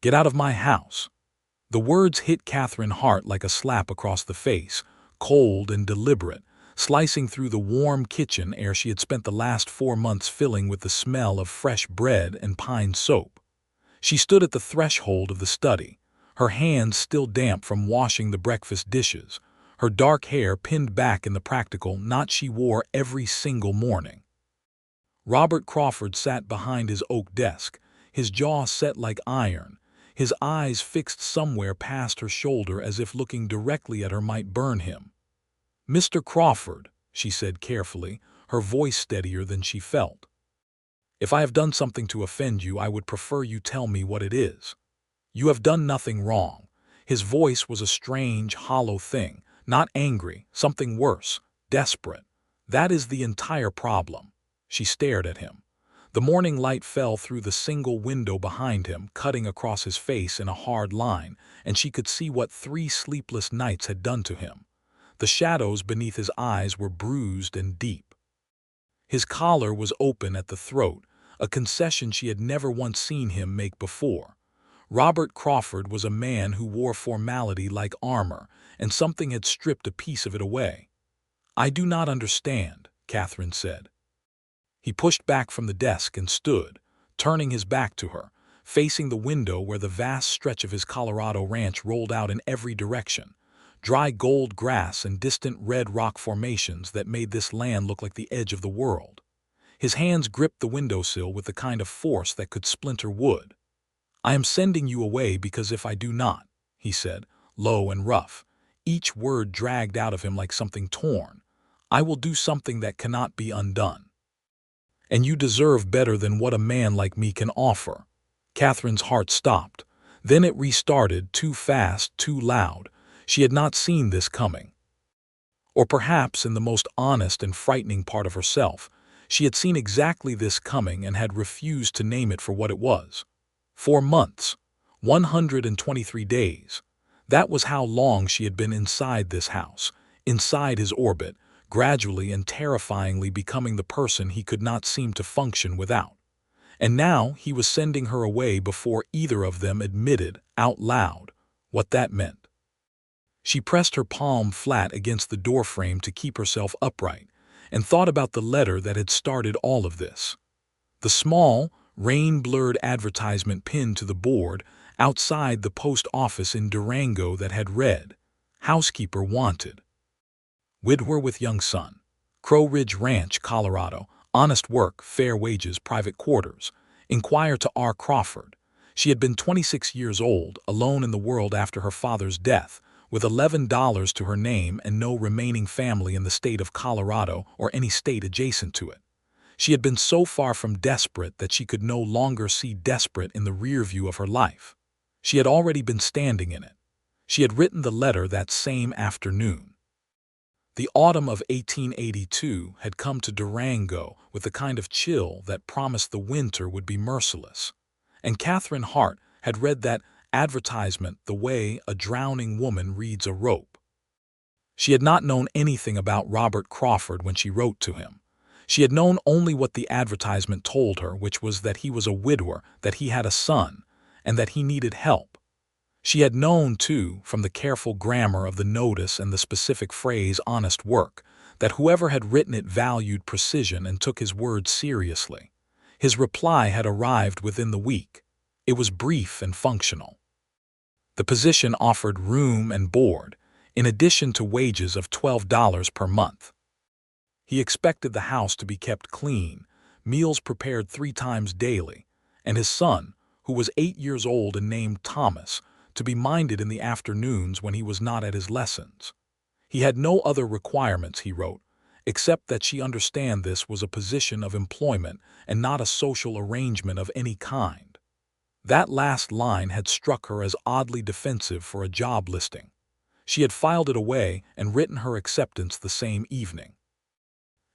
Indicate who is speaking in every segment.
Speaker 1: Get out of my house." The words hit Catherine Hart like a slap across the face, cold and deliberate, slicing through the warm kitchen air she had spent the last 4 months filling with the smell of fresh bread and pine soap. She stood at the threshold of the study, her hands still damp from washing the breakfast dishes, her dark hair pinned back in the practical knot she wore every single morning. Robert Crawford sat behind his oak desk, his jaw set like iron, his eyes fixed somewhere past her shoulder as if looking directly at her might burn him. "Mr. Crawford," she said carefully, her voice steadier than she felt. "If I have done something to offend you, I would prefer you tell me what it is. You have done nothing wrong." His voice was a strange, hollow thing, not angry, something worse, desperate. "That is the entire problem." She stared at him. The morning light fell through the single window behind him, cutting across his face in a hard line, and she could see what 3 sleepless nights had done to him. The shadows beneath his eyes were bruised and deep. His collar was open at the throat, a concession she had never once seen him make before. Robert Crawford was a man who wore formality like armor, and something had stripped a piece of it away. "I do not understand," Catherine said. He pushed back from the desk and stood, turning his back to her, facing the window where the vast stretch of his Colorado ranch rolled out in every direction, dry gold grass and distant red rock formations that made this land look like the edge of the world. His hands gripped the windowsill with the kind of force that could splinter wood. "I am sending you away because if I do not," he said, low and rough, each word dragged out of him like something torn, "I will do something that cannot be undone. And you deserve better than what a man like me can offer." Catherine's heart stopped. Then it restarted, too fast, too loud. She had not seen this coming. Or perhaps, in the most honest and frightening part of herself, she had seen exactly this coming and had refused to name it for what it was. 4 months, 123 days. That was how long she had been inside this house, inside his orbit, gradually and terrifyingly becoming the person he could not seem to function without. And now he was sending her away before either of them admitted, out loud, what that meant. She pressed her palm flat against the doorframe to keep herself upright, and thought about the letter that had started all of this. The small, rain-blurred advertisement pinned to the board outside the post office in Durango that had read, "Housekeeper wanted. Widower with young son. Crow Ridge Ranch, Colorado. Honest work, fair wages, private quarters. Inquire to R. Crawford." She had been 26 years old, alone in the world after her father's death, with $11 to her name and no remaining family in the state of Colorado or any state adjacent to it. She had been so far from desperate that she could no longer see desperate in the rear view of her life. She had already been standing in it. She had written the letter that same afternoon. The autumn of 1882 had come to Durango with the kind of chill that promised the winter would be merciless. And Catherine Hart had read that advertisement the way a drowning woman reads a rope. She had not known anything about Robert Crawford when she wrote to him. She had known only what the advertisement told her, which was that he was a widower, that he had a son, and that he needed help. She had known, too, from the careful grammar of the notice and the specific phrase "honest work," that whoever had written it valued precision and took his word seriously. His reply had arrived within the week. It was brief and functional. The position offered room and board, in addition to wages of $12 per month. He expected the house to be kept clean, meals prepared 3 times daily, and his son, who was 8 years old and named Thomas, to be minded in the afternoons when he was not at his lessons. He had no other requirements, he wrote, except that she understand this was a position of employment and not a social arrangement of any kind. That last line had struck her as oddly defensive for a job listing. She had filed it away and written her acceptance the same evening.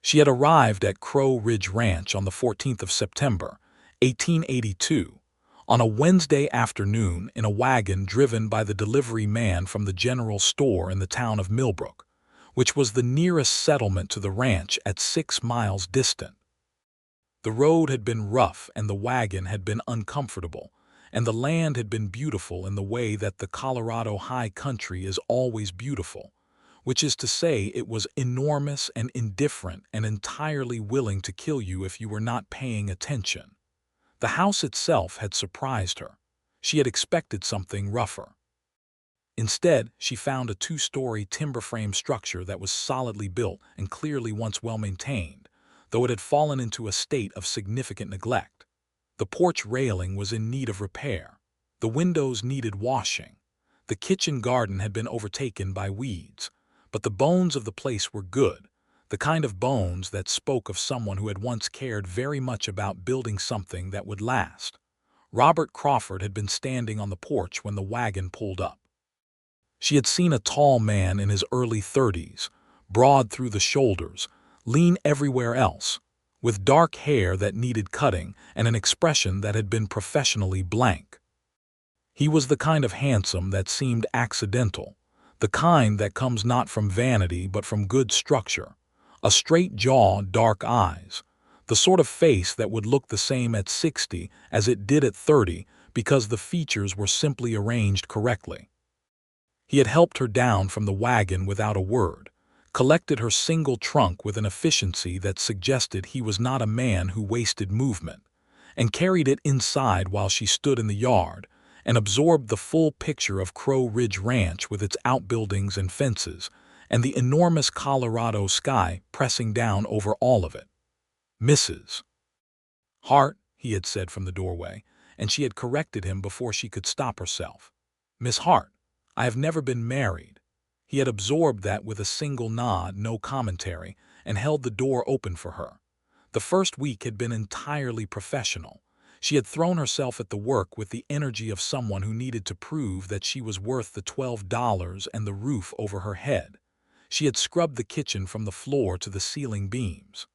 Speaker 1: She had arrived at Crow Ridge Ranch on the 14th of September, 1882, on a Wednesday afternoon in a wagon driven by the delivery man from the general store in the town of Millbrook, which was the nearest settlement to the ranch at 6 miles distant. The road had been rough and the wagon had been uncomfortable, and the land had been beautiful in the way that the Colorado high country is always beautiful, which is to say it was enormous and indifferent and entirely willing to kill you if you were not paying attention. The house itself had surprised her. She had expected something rougher. Instead, she found a two-story timber frame structure that was solidly built and clearly once well-maintained, though it had fallen into a state of significant neglect. The porch railing was in need of repair. The windows needed washing. The kitchen garden had been overtaken by weeds, but the bones of the place were good, the kind of bones that spoke of someone who had once cared very much about building something that would last. Robert Crawford had been standing on the porch when the wagon pulled up. She had seen a tall man in his early 30s, broad through the shoulders, lean everywhere else, with dark hair that needed cutting and an expression that had been professionally blank. He was the kind of handsome that seemed accidental, the kind that comes not from vanity but from good structure, a straight jaw, dark eyes, the sort of face that would look the same at 60 as it did at 30 because the features were simply arranged correctly. He had helped her down from the wagon without a word, collected her single trunk with an efficiency that suggested he was not a man who wasted movement, and carried it inside while she stood in the yard, and absorbed the full picture of Crow Ridge Ranch with its outbuildings and fences, and the enormous Colorado sky pressing down over all of it. "Mrs. Hart," he had said from the doorway, and she had corrected him before she could stop herself. "Miss Hart, I have never been married." He had absorbed that with a single nod, no commentary, and held the door open for her. The first week had been entirely professional. She had thrown herself at the work with the energy of someone who needed to prove that she was worth the $12 and the roof over her head. She had scrubbed the kitchen from the floor to the ceiling beams.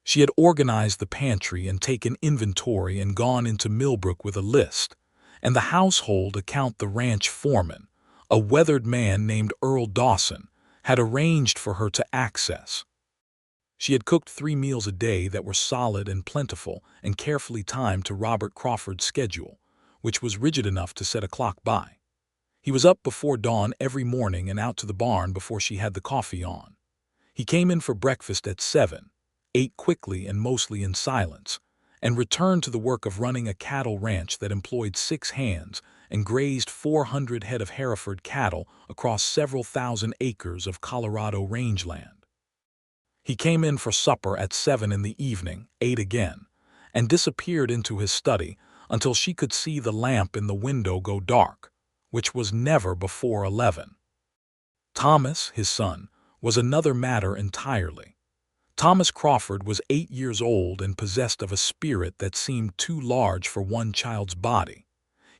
Speaker 1: She had organized the pantry and taken inventory and gone into Millbrook with a list, and the household account the ranch foreman, a weathered man named Earl Dawson, had arranged for her to access. She had cooked 3 meals a day that were solid and plentiful and carefully timed to Robert Crawford's schedule, which was rigid enough to set a clock by. He was up before dawn every morning and out to the barn before she had the coffee on. He came in for breakfast at 7, ate quickly and mostly in silence, and returned to the work of running a cattle ranch that employed 6 hands and grazed 400 head of Hereford cattle across several thousand acres of Colorado rangeland. He came in for supper at 7 in the evening, ate again, and disappeared into his study until she could see the lamp in the window go dark, which was never before 11. Thomas, his son, was another matter entirely. Thomas Crawford was 8 years old and possessed of a spirit that seemed too large for one child's body.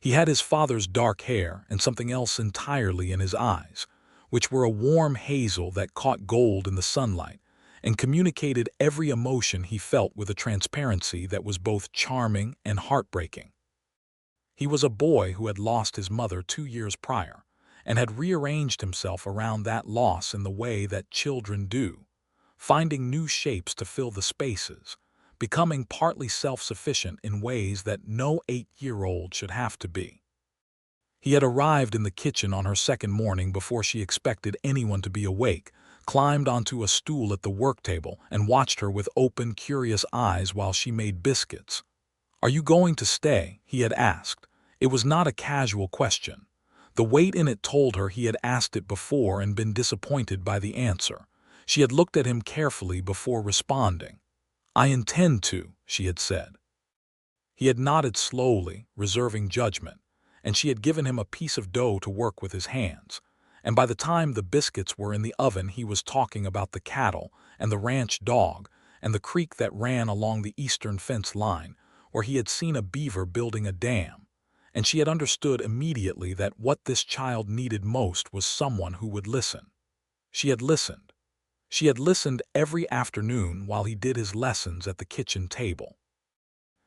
Speaker 1: He had his father's dark hair and something else entirely in his eyes, which were a warm hazel that caught gold in the sunlight and communicated every emotion he felt with a transparency that was both charming and heartbreaking. He was a boy who had lost his mother 2 years prior and had rearranged himself around that loss in the way that children do, finding new shapes to fill the spaces, becoming partly self-sufficient in ways that no 8-year-old should have to be. He had arrived in the kitchen on her second morning before she expected anyone to be awake, climbed onto a stool at the work table, and watched her with open, curious eyes while she made biscuits. "Are you going to stay?" he had asked. It was not a casual question. The weight in it told her he had asked it before and been disappointed by the answer. She had looked at him carefully before responding. "I intend to," she had said. He had nodded slowly, reserving judgment, and she had given him a piece of dough to work with his hands, and by the time the biscuits were in the oven he was talking about the cattle and the ranch dog and the creek that ran along the eastern fence line, where he had seen a beaver building a dam, and she had understood immediately that what this child needed most was someone who would listen. She had listened. She had listened every afternoon while he did his lessons at the kitchen table.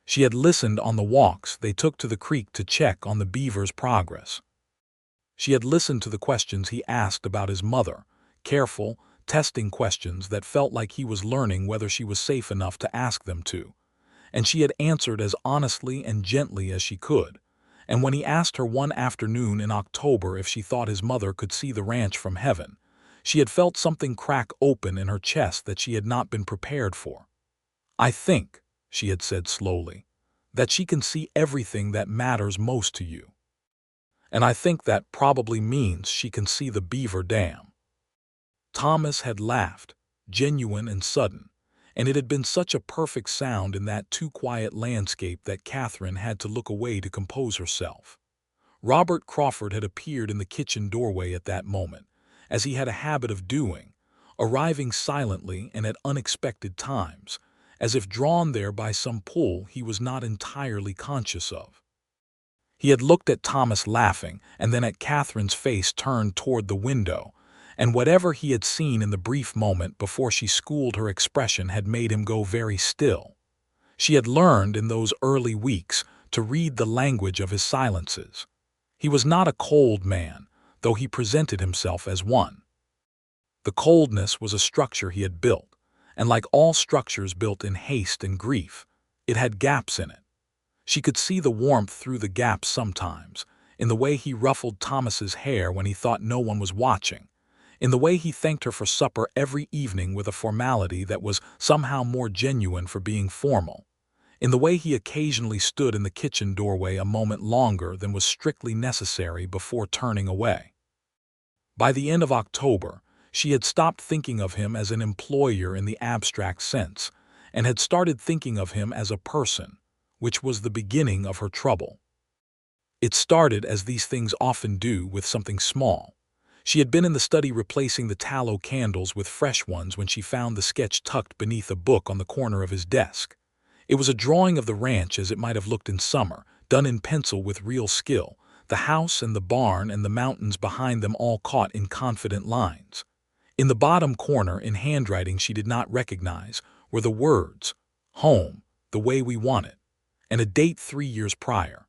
Speaker 1: She had listened on the walks they took to the creek to check on the beaver's progress. She had listened to the questions he asked about his mother, careful, testing questions that felt like he was learning whether she was safe enough to ask them to, and she had answered as honestly and gently as she could, and when he asked her one afternoon in October if she thought his mother could see the ranch from heaven, she had felt something crack open in her chest that she had not been prepared for. "I think," she had said slowly, "that she can see everything that matters most to you. And I think that probably means she can see the beaver dam." Thomas had laughed, genuine and sudden, and it had been such a perfect sound in that too quiet landscape that Catherine had to look away to compose herself. Robert Crawford had appeared in the kitchen doorway at that moment, as he had a habit of doing, arriving silently and at unexpected times, as if drawn there by some pull he was not entirely conscious of. He had looked at Thomas laughing and then at Catherine's face turned toward the window, and whatever he had seen in the brief moment before she schooled her expression had made him go very still. She had learned in those early weeks to read the language of his silences. He was not a cold man, though he presented himself as one. The coldness was a structure he had built, and like all structures built in haste and grief, it had gaps in it. She could see the warmth through the gaps sometimes, in the way he ruffled Thomas's hair when he thought no one was watching, in the way he thanked her for supper every evening with a formality that was somehow more genuine for being formal, in the way he occasionally stood in the kitchen doorway a moment longer than was strictly necessary before turning away. By the end of October, she had stopped thinking of him as an employer in the abstract sense, and had started thinking of him as a person, which was the beginning of her trouble. It started, as these things often do, with something small. She had been in the study replacing the tallow candles with fresh ones when she found the sketch tucked beneath a book on the corner of his desk. It was a drawing of the ranch as it might have looked in summer, done in pencil with real skill, the house and the barn and the mountains behind them all caught in confident lines. In the bottom corner, in handwriting she did not recognize, were the words, "Home, the way we want it," and a date 3 years prior.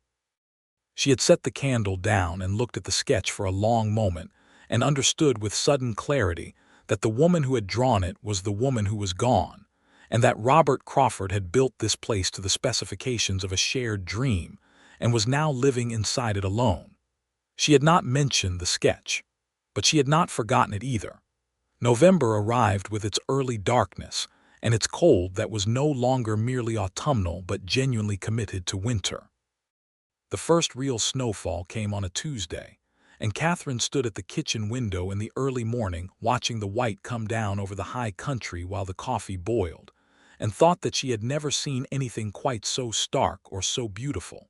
Speaker 1: She had set the candle down and looked at the sketch for a long moment, and understood with sudden clarity that the woman who had drawn it was the woman who was gone, and that Robert Crawford had built this place to the specifications of a shared dream, and was now living inside it alone. She had not mentioned the sketch, but she had not forgotten it either. November arrived with its early darkness, and its cold that was no longer merely autumnal but genuinely committed to winter. The first real snowfall came on a Tuesday, and Catherine stood at the kitchen window in the early morning watching the white come down over the high country while the coffee boiled, and thought that she had never seen anything quite so stark or so beautiful.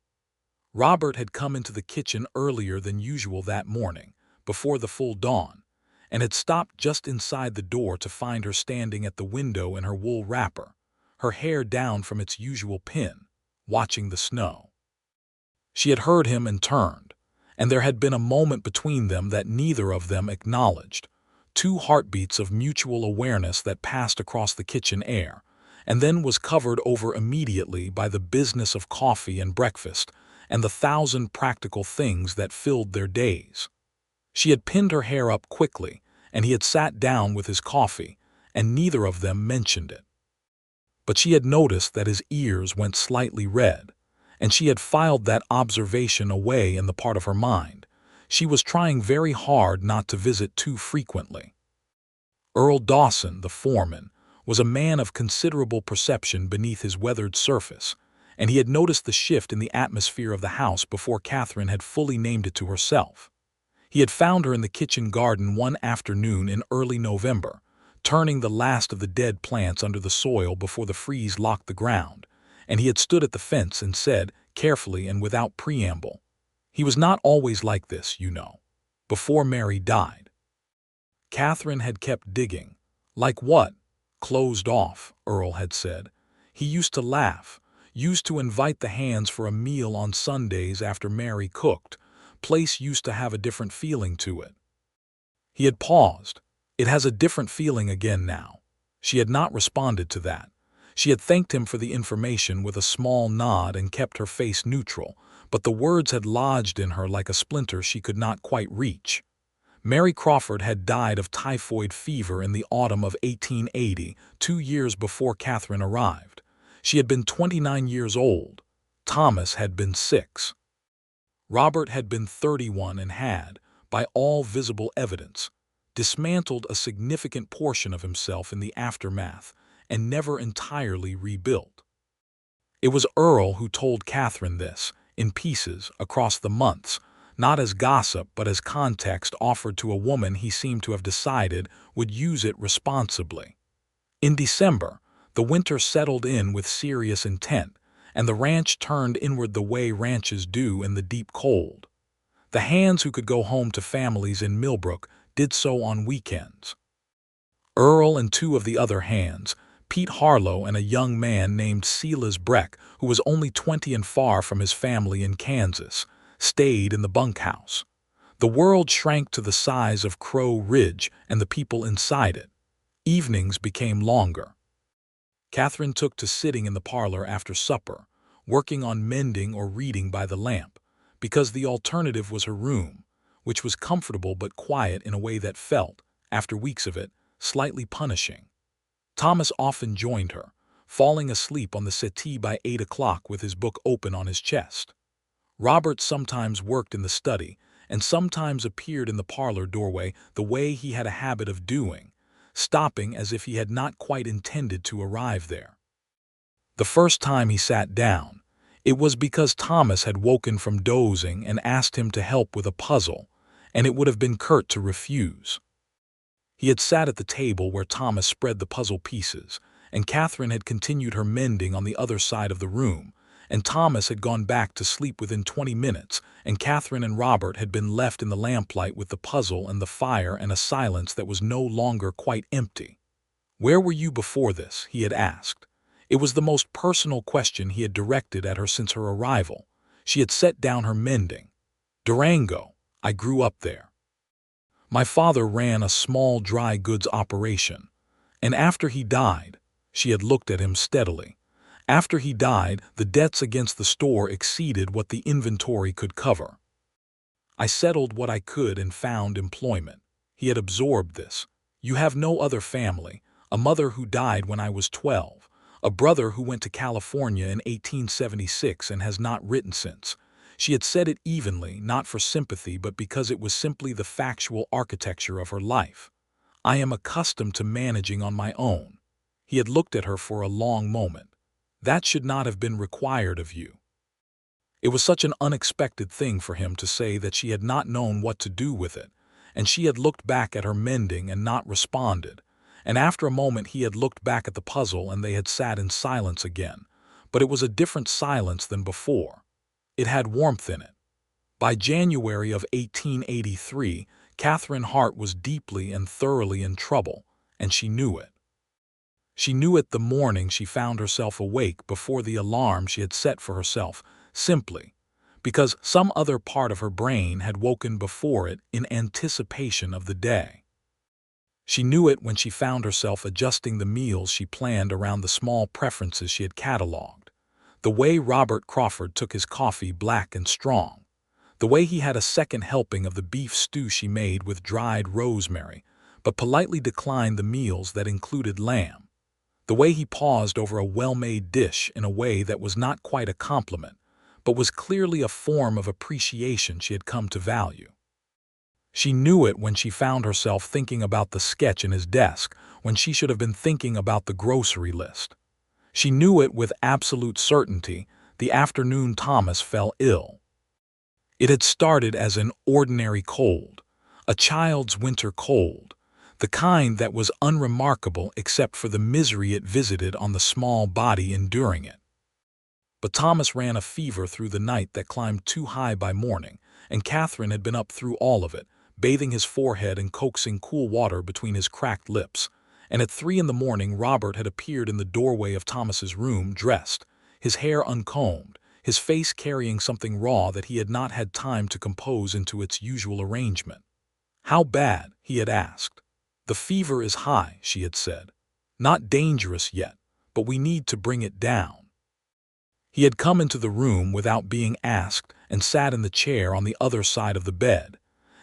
Speaker 1: Robert had come into the kitchen earlier than usual that morning, before the full dawn, and had stopped just inside the door to find her standing at the window in her wool wrapper, her hair down from its usual pin, watching the snow. She had heard him and turned, and there had been a moment between them that neither of them acknowledged, 2 heartbeats of mutual awareness that passed across the kitchen air, and then was covered over immediately by the business of coffee and breakfast and the 1,000 practical things that filled their days. She had pinned her hair up quickly, and he had sat down with his coffee, and neither of them mentioned it. But she had noticed that his ears went slightly red, and she had filed that observation away in the part of her mind she was trying very hard not to visit too frequently. Earl Dawson, the foreman, was a man of considerable perception beneath his weathered surface, and he had noticed the shift in the atmosphere of the house before Catherine had fully named it to herself. He had found her in the kitchen garden one afternoon in early November, turning the last of the dead plants under the soil before the freeze locked the ground, and he had stood at the fence and said, carefully and without preamble, "He was not always like this, you know, before Mary died." Catherine had kept digging. "Like what?" "Closed off," Earl had said. "He used to laugh, used to invite the hands for a meal on Sundays after Mary cooked. Place used to have a different feeling to it." He had paused. "It has a different feeling again now." She had not responded to that. She had thanked him for the information with a small nod and kept her face neutral, but the words had lodged in her like a splinter she could not quite reach. Mary Crawford had died of typhoid fever in the autumn of 1880, 2 years before Catherine arrived. She had been 29 years old. Thomas had been 6. Robert had been 31 and had, by all visible evidence, dismantled a significant portion of himself in the aftermath and never entirely rebuilt. It was Earl who told Catherine this, in pieces, across the months, not as gossip but as context offered to a woman he seemed to have decided would use it responsibly. In December, the winter settled in with serious intent, and the ranch turned inward the way ranches do in the deep cold. The hands who could go home to families in Millbrook did so on weekends. Earl and two of the other hands, Pete Harlow and a young man named Silas Breck, who was only 20 and far from his family in Kansas, stayed in the bunkhouse. The world shrank to the size of Crow Ridge and the people inside it. Evenings became longer. Catherine took to sitting in the parlor after supper, working on mending or reading by the lamp, because the alternative was her room, which was comfortable but quiet in a way that felt, after weeks of it, slightly punishing. Thomas often joined her, falling asleep on the settee by 8 o'clock with his book open on his chest. Robert sometimes worked in the study and sometimes appeared in the parlor doorway the way he had a habit of doing, stopping as if he had not quite intended to arrive there. The first time he sat down, it was because Thomas had woken from dozing and asked him to help with a puzzle, and it would have been curt to refuse. He had sat at the table where Thomas spread the puzzle pieces, and Catherine had continued her mending on the other side of the room, and Thomas had gone back to sleep within 20 minutes, and Catherine and Robert had been left in the lamplight with the puzzle and the fire and a silence that was no longer quite empty. "Where were you before this?" he had asked. It was the most personal question he had directed at her since her arrival. She had set down her mending. "Durango. I grew up there. My father ran a small dry goods operation, and after he died," she had looked at him steadily, "after he died, the debts against the store exceeded what the inventory could cover. I settled what I could and found employment." He had absorbed this. "You have no other family, a mother who died when I was 12, a brother who went to California in 1876 and has not written since." She had said it evenly, not for sympathy, but because it was simply the factual architecture of her life. "I am accustomed to managing on my own." He had looked at her for a long moment. "That should not have been required of you." It was such an unexpected thing for him to say that she had not known what to do with it, and she had looked back at her mending and not responded, and after a moment he had looked back at the puzzle and they had sat in silence again, but it was a different silence than before. It had warmth in it. By January of 1883, Catherine Hart was deeply and thoroughly in trouble, and she knew it. She knew it the morning she found herself awake before the alarm she had set for herself, simply because some other part of her brain had woken before it in anticipation of the day. She knew it when she found herself adjusting the meals she planned around the small preferences she had catalogued. The way Robert Crawford took his coffee black and strong. The way he had a second helping of the beef stew she made with dried rosemary, but politely declined the meals that included lamb. The way he paused over a well-made dish in a way that was not quite a compliment, but was clearly a form of appreciation she had come to value. She knew it when she found herself thinking about the sketch in his desk when she should have been thinking about the grocery list. She knew it with absolute certainty the afternoon Thomas fell ill. It had started as an ordinary cold, a child's winter cold, the kind that was unremarkable except for the misery it visited on the small body enduring it. But Thomas ran a fever through the night that climbed too high by morning, and Catherine had been up through all of it, bathing his forehead and coaxing cool water between his cracked lips. And at 3 in the morning Robert had appeared in the doorway of Thomas's room, dressed, his hair uncombed, his face carrying something raw that he had not had time to compose into its usual arrangement. "How bad?" he had asked. "The fever is high," she had said. "Not dangerous yet, but we need to bring it down." He had come into the room without being asked and sat in the chair on the other side of the bed,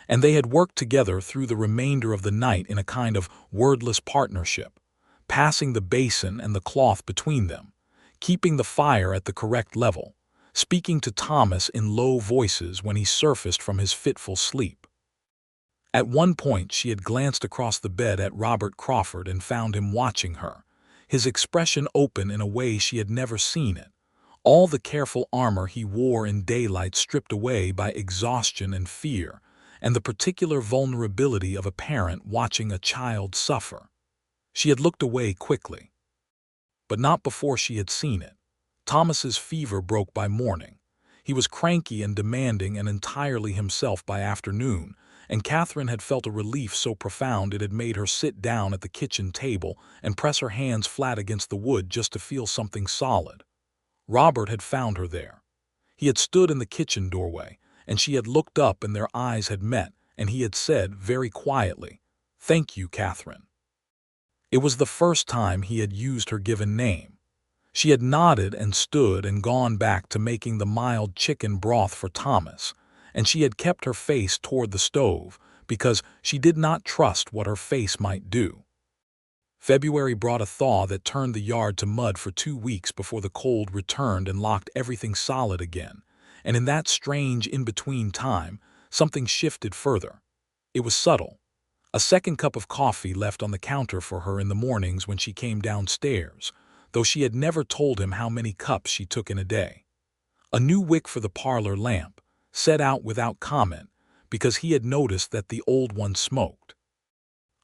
Speaker 1: and they had worked together through the remainder of the night in a kind of wordless partnership, passing the basin and the cloth between them, keeping the fire at the correct level, speaking to Thomas in low voices when he surfaced from his fitful sleep. At one point, she had glanced across the bed at Robert Crawford and found him watching her, his expression open in a way she had never seen it, all the careful armor he wore in daylight stripped away by exhaustion and fear, and the particular vulnerability of a parent watching a child suffer. She had looked away quickly, but not before she had seen it. Thomas's fever broke by morning. He was cranky and demanding and entirely himself by afternoon, and Catherine had felt a relief so profound it had made her sit down at the kitchen table and press her hands flat against the wood just to feel something solid. Robert had found her there. He had stood in the kitchen doorway, and she had looked up and their eyes had met, and he had said very quietly, "Thank you, Catherine." It was the first time he had used her given name. She had nodded and stood and gone back to making the mild chicken broth for Thomas, and she had kept her face toward the stove because she did not trust what her face might do. February brought a thaw that turned the yard to mud for 2 weeks before the cold returned and locked everything solid again, and in that strange in-between time, something shifted further. It was subtle. A second cup of coffee left on the counter for her in the mornings when she came downstairs, though she had never told him how many cups she took in a day. A new wick for the parlor lamp, set out without comment, because he had noticed that the old one smoked.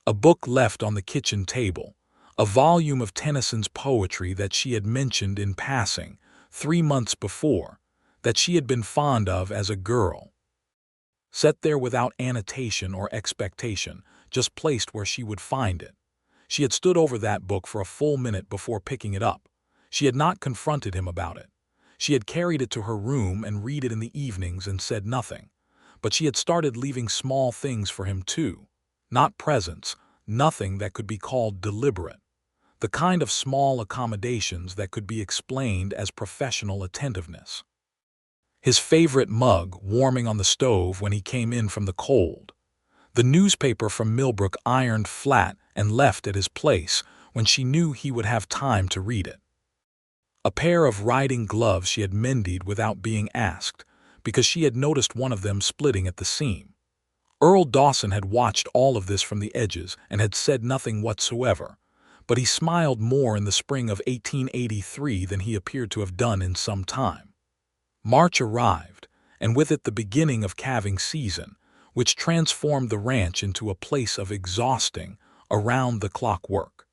Speaker 1: A book left on the kitchen table, a volume of Tennyson's poetry that she had mentioned in passing 3 months before, that she had been fond of as a girl. Set there without annotation or expectation, just placed where she would find it. She had stood over that book for a full minute before picking it up. She had not confronted him about it. She had carried it to her room and read it in the evenings and said nothing. But she had started leaving small things for him too. Not presents, nothing that could be called deliberate. The kind of small accommodations that could be explained as professional attentiveness. His favorite mug warming on the stove when he came in from the cold. The newspaper from Millbrook ironed flat and left at his place when she knew he would have time to read it. A pair of riding gloves she had mended without being asked, because she had noticed one of them splitting at the seam. Earl Dawson had watched all of this from the edges and had said nothing whatsoever, but he smiled more in the spring of 1883 than he appeared to have done in some time. March arrived, and with it the beginning of calving season, which transformed the ranch into a place of exhausting, around-the-clock work.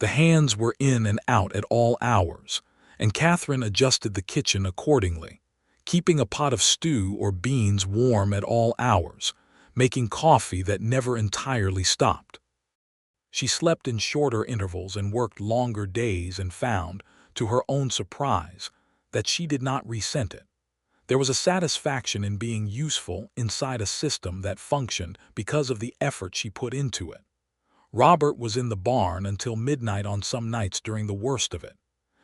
Speaker 1: The hands were in and out at all hours, and Catherine adjusted the kitchen accordingly, keeping a pot of stew or beans warm at all hours, making coffee that never entirely stopped. She slept in shorter intervals and worked longer days and found, to her own surprise, that she did not resent it. There was a satisfaction in being useful inside a system that functioned because of the effort she put into it. Robert was in the barn until midnight on some nights during the worst of it.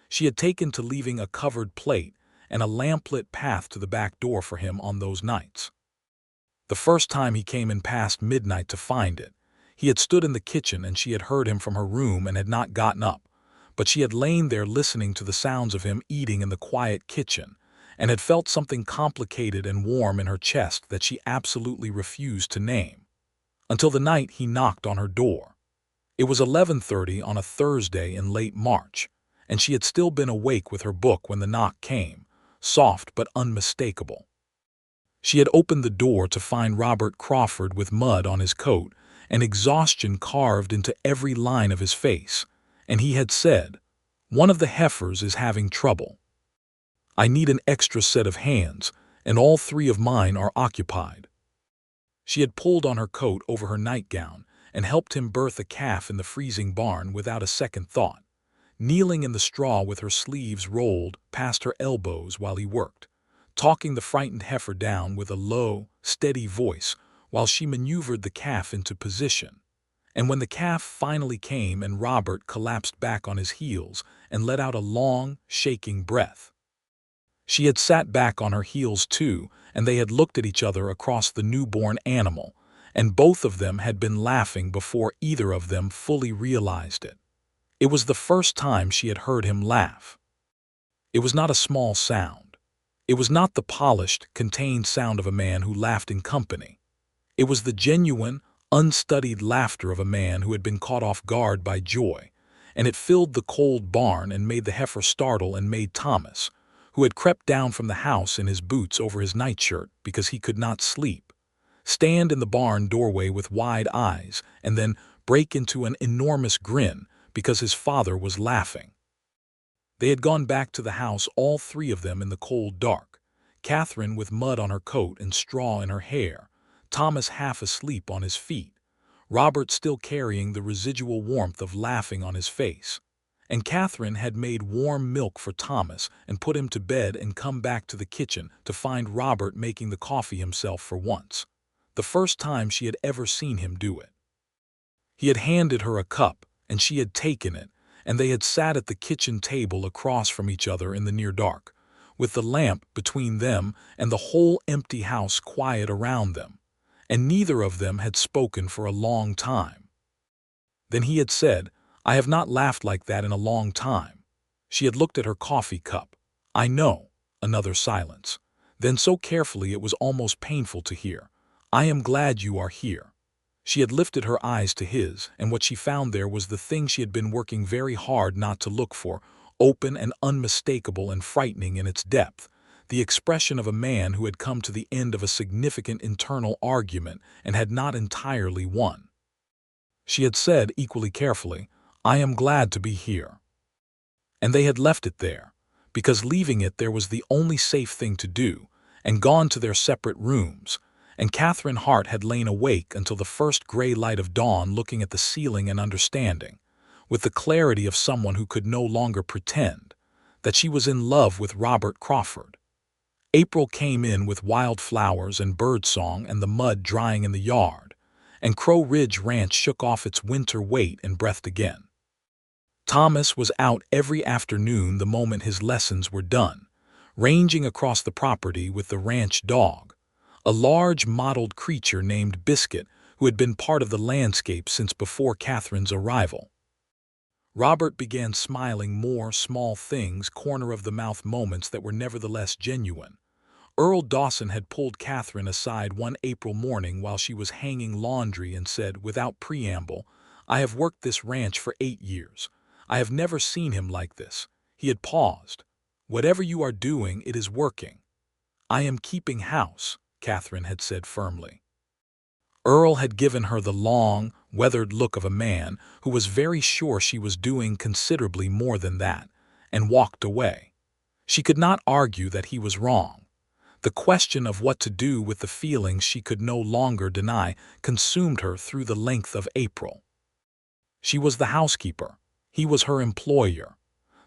Speaker 1: She had taken to leaving a covered plate and a lamplit path to the back door for him on those nights. The first time he came in past midnight to find it, he had stood in the kitchen and she had heard him from her room and had not gotten up, but she had lain there listening to the sounds of him eating in the quiet kitchen, and had felt something complicated and warm in her chest that she absolutely refused to name, until the night he knocked on her door. It was 11:30 on a Thursday in late March, and she had still been awake with her book when the knock came, soft but unmistakable. She had opened the door to find Robert Crawford with mud on his coat and exhaustion carved into every line of his face, and he had said, "One of the heifers is having trouble. I need an extra set of hands, and all 3 of mine are occupied." She had pulled on her coat over her nightgown and helped him birth a calf in the freezing barn without a second thought, kneeling in the straw with her sleeves rolled past her elbows while he worked, talking the frightened heifer down with a low, steady voice while she maneuvered the calf into position. And when the calf finally came and Robert collapsed back on his heels and let out a long, shaking breath, she had sat back on her heels too, and they had looked at each other across the newborn animal, and both of them had been laughing before either of them fully realized it. It was the first time she had heard him laugh. It was not a small sound. It was not the polished, contained sound of a man who laughed in company. It was the genuine, unstudied laughter of a man who had been caught off guard by joy, and it filled the cold barn and made the heifer startle and made Thomas, who had crept down from the house in his boots over his nightshirt because he could not sleep, stand in the barn doorway with wide eyes and then break into an enormous grin because his father was laughing. They had gone back to the house, all three of them, in the cold dark, Catherine with mud on her coat and straw in her hair, Thomas half asleep on his feet, Robert still carrying the residual warmth of laughing on his face. And Catherine had made warm milk for Thomas and put him to bed and come back to the kitchen to find Robert making the coffee himself for once, the first time she had ever seen him do it. He had handed her a cup, and she had taken it, and they had sat at the kitchen table across from each other in the near dark, with the lamp between them and the whole empty house quiet around them, and neither of them had spoken for a long time. Then he had said, "I have not laughed like that in a long time." She had looked at her coffee cup. "I know." Another silence. Then so carefully it was almost painful to hear, "I am glad you are here." She had lifted her eyes to his, and what she found there was the thing she had been working very hard not to look for, open and unmistakable and frightening in its depth, the expression of a man who had come to the end of a significant internal argument and had not entirely won. She had said, equally carefully, "I am glad to be here." And they had left it there, because leaving it there was the only safe thing to do, and gone to their separate rooms, and Catherine Hart had lain awake until the first gray light of dawn, looking at the ceiling and understanding, with the clarity of someone who could no longer pretend, that she was in love with Robert Crawford. April came in with wildflowers and birdsong and the mud drying in the yard, and Crow Ridge Ranch shook off its winter weight and breathed again. Thomas was out every afternoon the moment his lessons were done, ranging across the property with the ranch dog, a large mottled creature named Biscuit who had been part of the landscape since before Catherine's arrival. Robert began smiling more small things, corner-of-the-mouth moments that were nevertheless genuine. Earl Dawson had pulled Catherine aside one April morning while she was hanging laundry and said, without preamble, "I have worked this ranch for 8 years. I have never seen him like this." He had paused. "Whatever you are doing, it is working." "I am keeping house," Catherine had said firmly. Earl had given her the long, weathered look of a man who was very sure she was doing considerably more than that, and walked away. She could not argue that he was wrong. The question of what to do with the feelings she could no longer deny consumed her through the length of April. She was the housekeeper. He was her employer.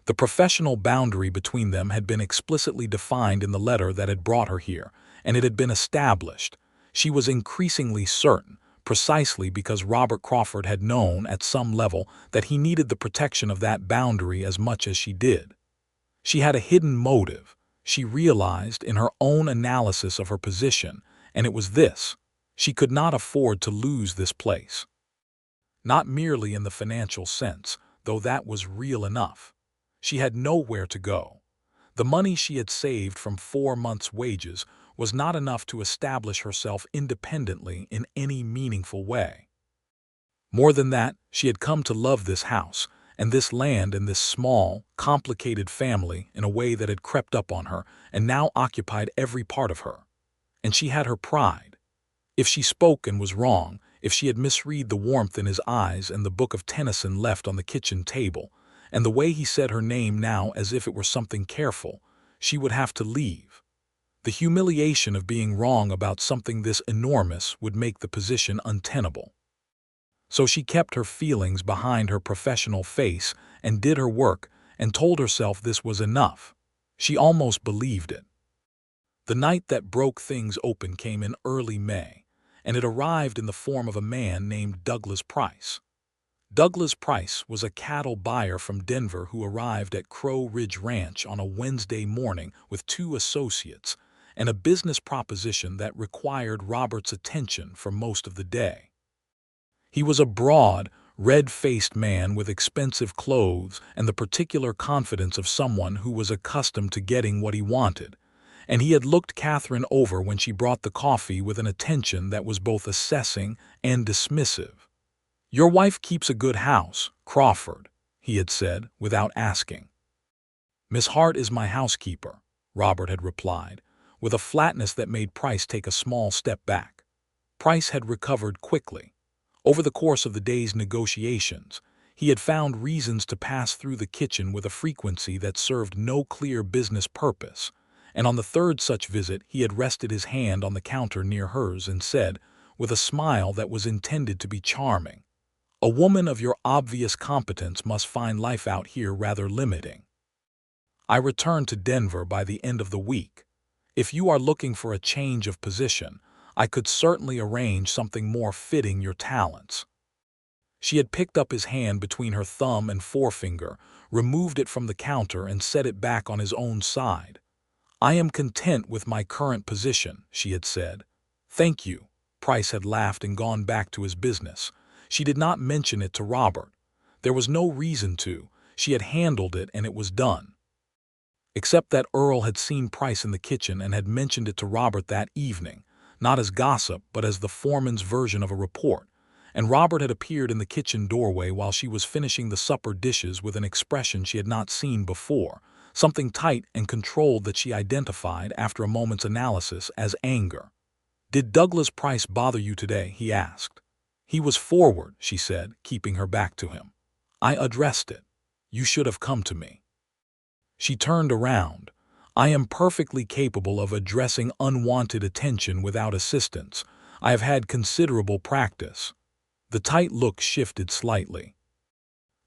Speaker 1: The professional boundary between them had been explicitly defined in the letter that had brought her here, and it had been established. She was increasingly certain, precisely because Robert Crawford had known at some level that he needed the protection of that boundary as much as she did. She had a hidden motive, she realized in her own analysis of her position, and it was this: she could not afford to lose this place. Not merely in the financial sense, though that was real enough. She had nowhere to go. The money she had saved from 4 months' wages was not enough to establish herself independently in any meaningful way. More than that, she had come to love this house and this land and this small, complicated family in a way that had crept up on her and now occupied every part of her. And she had her pride. If she spoke and was wrong, if she had misread the warmth in his eyes and the book of Tennyson left on the kitchen table, and the way he said her name now as if it were something careful, she would have to leave. The humiliation of being wrong about something this enormous would make the position untenable. So she kept her feelings behind her professional face and did her work and told herself this was enough. She almost believed it. The night that broke things open came in early May, and it arrived in the form of a man named Douglas Price. Douglas Price was a cattle buyer from Denver who arrived at Crow Ridge Ranch on a Wednesday morning with 2 associates and a business proposition that required Robert's attention for most of the day. He was a broad, red-faced man with expensive clothes and the particular confidence of someone who was accustomed to getting what he wanted, and he had looked Catherine over when she brought the coffee with an attention that was both assessing and dismissive. "Your wife keeps a good house, Crawford," he had said, without asking. "Miss Hart is my housekeeper," Robert had replied, with a flatness that made Price take a small step back. Price had recovered quickly. Over the course of the day's negotiations, he had found reasons to pass through the kitchen with a frequency that served no clear business purpose, and on the third such visit he had rested his hand on the counter near hers and said, with a smile that was intended to be charming, "A woman of your obvious competence must find life out here rather limiting. I return to Denver by the end of the week. If you are looking for a change of position, I could certainly arrange something more fitting your talents." She had picked up his hand between her thumb and forefinger, removed it from the counter and set it back on his own side. "I am content with my current position," she had said. "Thank you." Price had laughed and gone back to his business. She did not mention it to Robert. There was no reason to. She had handled it and it was done. Except that Earl had seen Price in the kitchen and had mentioned it to Robert that evening, not as gossip but as the foreman's version of a report, and Robert had appeared in the kitchen doorway while she was finishing the supper dishes with an expression she had not seen before, something tight and controlled that she identified after a moment's analysis as anger. "Did Douglas Price bother you today?" he asked. "He was forward," she said, keeping her back to him. "I addressed it. You should have come to me." She turned around. "I am perfectly capable of addressing unwanted attention without assistance. I have had considerable practice." The tight look shifted slightly.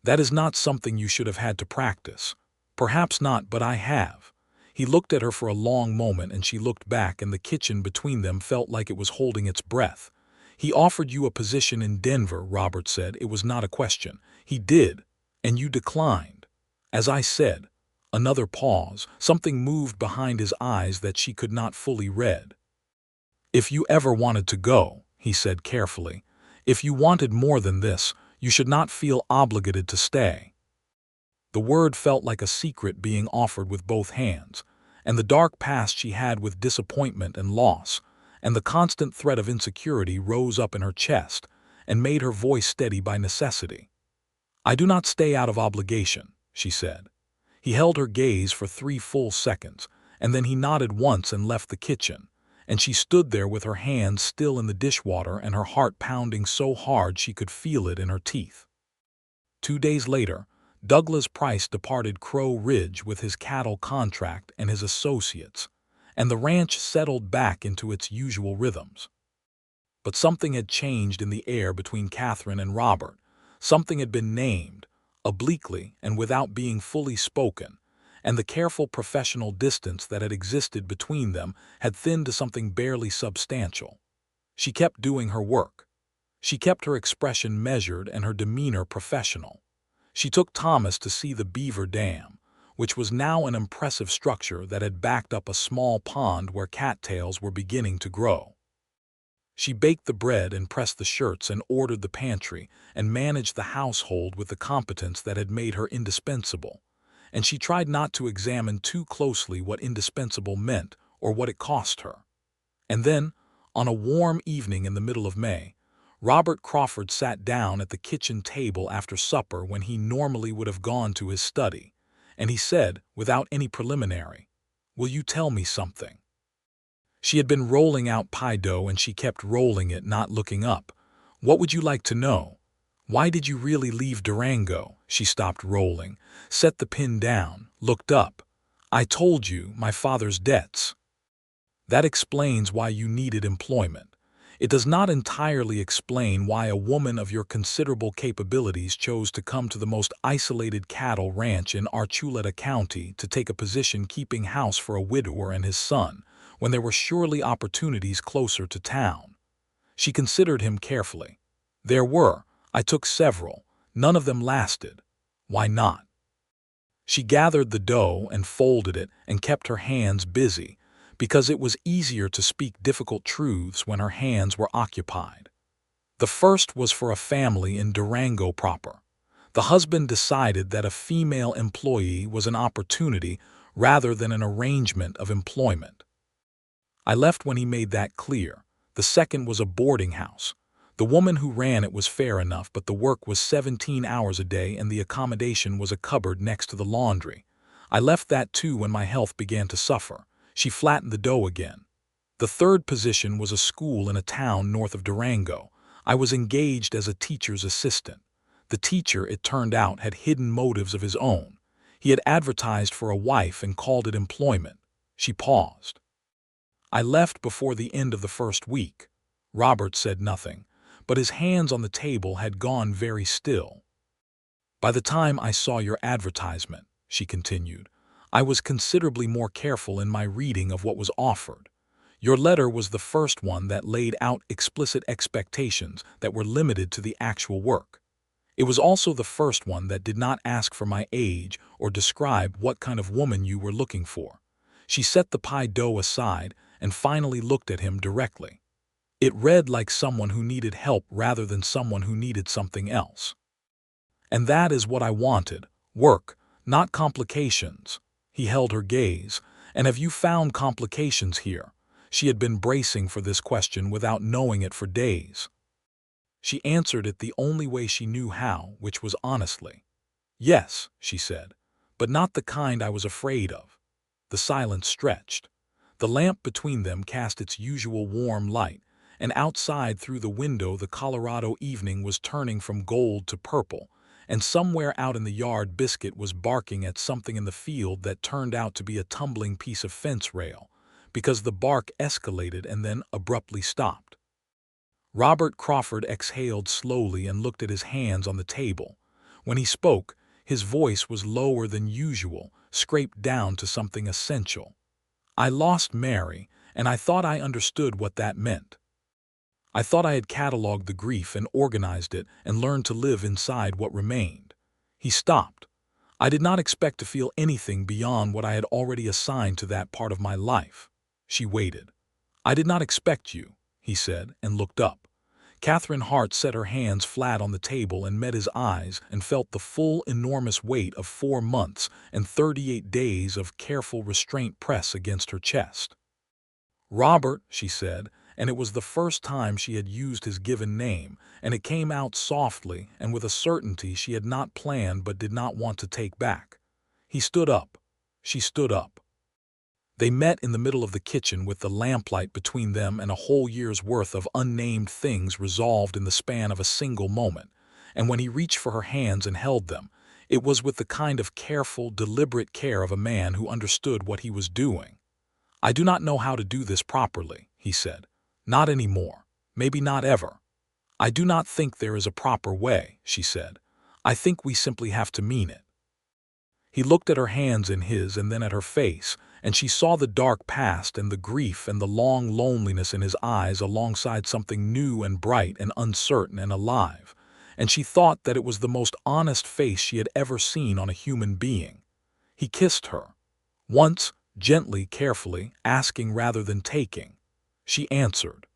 Speaker 1: "That is not something you should have had to practice." "Perhaps not, but I have." He looked at her for a long moment and she looked back, and the kitchen between them felt like it was holding its breath. "He offered you a position in Denver," Robert said. "It was not a question." "He did, and you declined." "As I said." Another pause. Something moved behind his eyes that she could not fully read. "If you ever wanted to go," he said carefully, "if you wanted more than this, you should not feel obligated to stay." The word felt like a secret being offered with both hands, and the dark past she had with disappointment and loss, and the constant threat of insecurity rose up in her chest and made her voice steady by necessity. "I do not stay out of obligation," she said. He held her gaze for 3 full seconds, and then he nodded once and left the kitchen, and she stood there with her hands still in the dishwater and her heart pounding so hard she could feel it in her teeth. 2 days later, Douglas Price departed Crow Ridge with his cattle contract and his associates, and the ranch settled back into its usual rhythms. But something had changed in the air between Catherine and Robert. Something had been named, obliquely and without being fully spoken, and the careful professional distance that had existed between them had thinned to something barely substantial. She kept doing her work. She kept her expression measured and her demeanor professional. She took Thomas to see the Beaver Dam, which was now an impressive structure that had backed up a small pond where cattails were beginning to grow. She baked the bread and pressed the shirts and ordered the pantry and managed the household with the competence that had made her indispensable, and she tried not to examine too closely what indispensable meant or what it cost her. And then, on a warm evening in the middle of May, Robert Crawford sat down at the kitchen table after supper when he normally would have gone to his study, and he said, without any preliminary, "Will you tell me something?" She had been rolling out pie dough and she kept rolling it, not looking up. "What would you like to know?" "Why did you really leave Durango?" She stopped rolling, set the pin down, looked up. "I told you, my father's debts." "That explains why you needed employment. It does not entirely explain why a woman of your considerable capabilities chose to come to the most isolated cattle ranch in Archuleta County to take a position keeping house for a widower and his son, when there were surely opportunities closer to town." She considered him carefully. "There were. I took several. None of them lasted." "Why not?" She gathered the dough and folded it and kept her hands busy, because it was easier to speak difficult truths when her hands were occupied. The first was for a family in Durango proper. The husband decided that a female employee was an opportunity rather than an arrangement of employment. I left when he made that clear. The second was a boarding house. The woman who ran it was fair enough, but the work was 17 hours a day and the accommodation was a cupboard next to the laundry. I left that too when my health began to suffer. She flattened the dough again. The third position was a school in a town north of Durango. I was engaged as a teacher's assistant. The teacher, it turned out, had hidden motives of his own. He had advertised for a wife and called it employment. She paused. I left before the end of the first week. Robert said nothing, but his hands on the table had gone very still. By the time I saw your advertisement, she continued, I was considerably more careful in my reading of what was offered. Your letter was the first one that laid out explicit expectations that were limited to the actual work. It was also the first one that did not ask for my age or describe what kind of woman you were looking for. She set the pie dough aside and finally looked at him directly. It read like someone who needed help rather than someone who needed something else. And that is what I wanted, work, not complications. He held her gaze. And have you found complications here? She had been bracing for this question without knowing it for days. She answered it the only way she knew how, which was honestly. Yes, she said, but not the kind I was afraid of. The silence stretched. The lamp between them cast its usual warm light, and outside through the window the Colorado evening was turning from gold to purple, and somewhere out in the yard Biscuit was barking at something in the field that turned out to be a tumbling piece of fence rail, because the bark escalated and then abruptly stopped. Robert Crawford exhaled slowly and looked at his hands on the table. When he spoke, his voice was lower than usual, scraped down to something essential. I lost Mary, and I thought I understood what that meant. I thought I had cataloged the grief and organized it and learned to live inside what remained. He stopped. I did not expect to feel anything beyond what I had already assigned to that part of my life. She waited. I did not expect you, he said, and looked up. Catherine Hart set her hands flat on the table and met his eyes and felt the full enormous weight of 4 months and 38 days of careful restraint press against her chest. Robert, she said, and it was the first time she had used his given name, and it came out softly and with a certainty she had not planned but did not want to take back. He stood up. She stood up. They met in the middle of the kitchen with the lamplight between them and a whole year's worth of unnamed things resolved in the span of a single moment, and when he reached for her hands and held them, it was with the kind of careful, deliberate care of a man who understood what he was doing. I do not know how to do this properly, he said. Not anymore. Maybe not ever. I do not think there is a proper way, she said. I think we simply have to mean it. He looked at her hands in his and then at her face, and she saw the dark past and the grief and the long loneliness in his eyes alongside something new and bright and uncertain and alive, and she thought that it was the most honest face she had ever seen on a human being. He kissed her. Once, gently, carefully, asking rather than taking. She answered.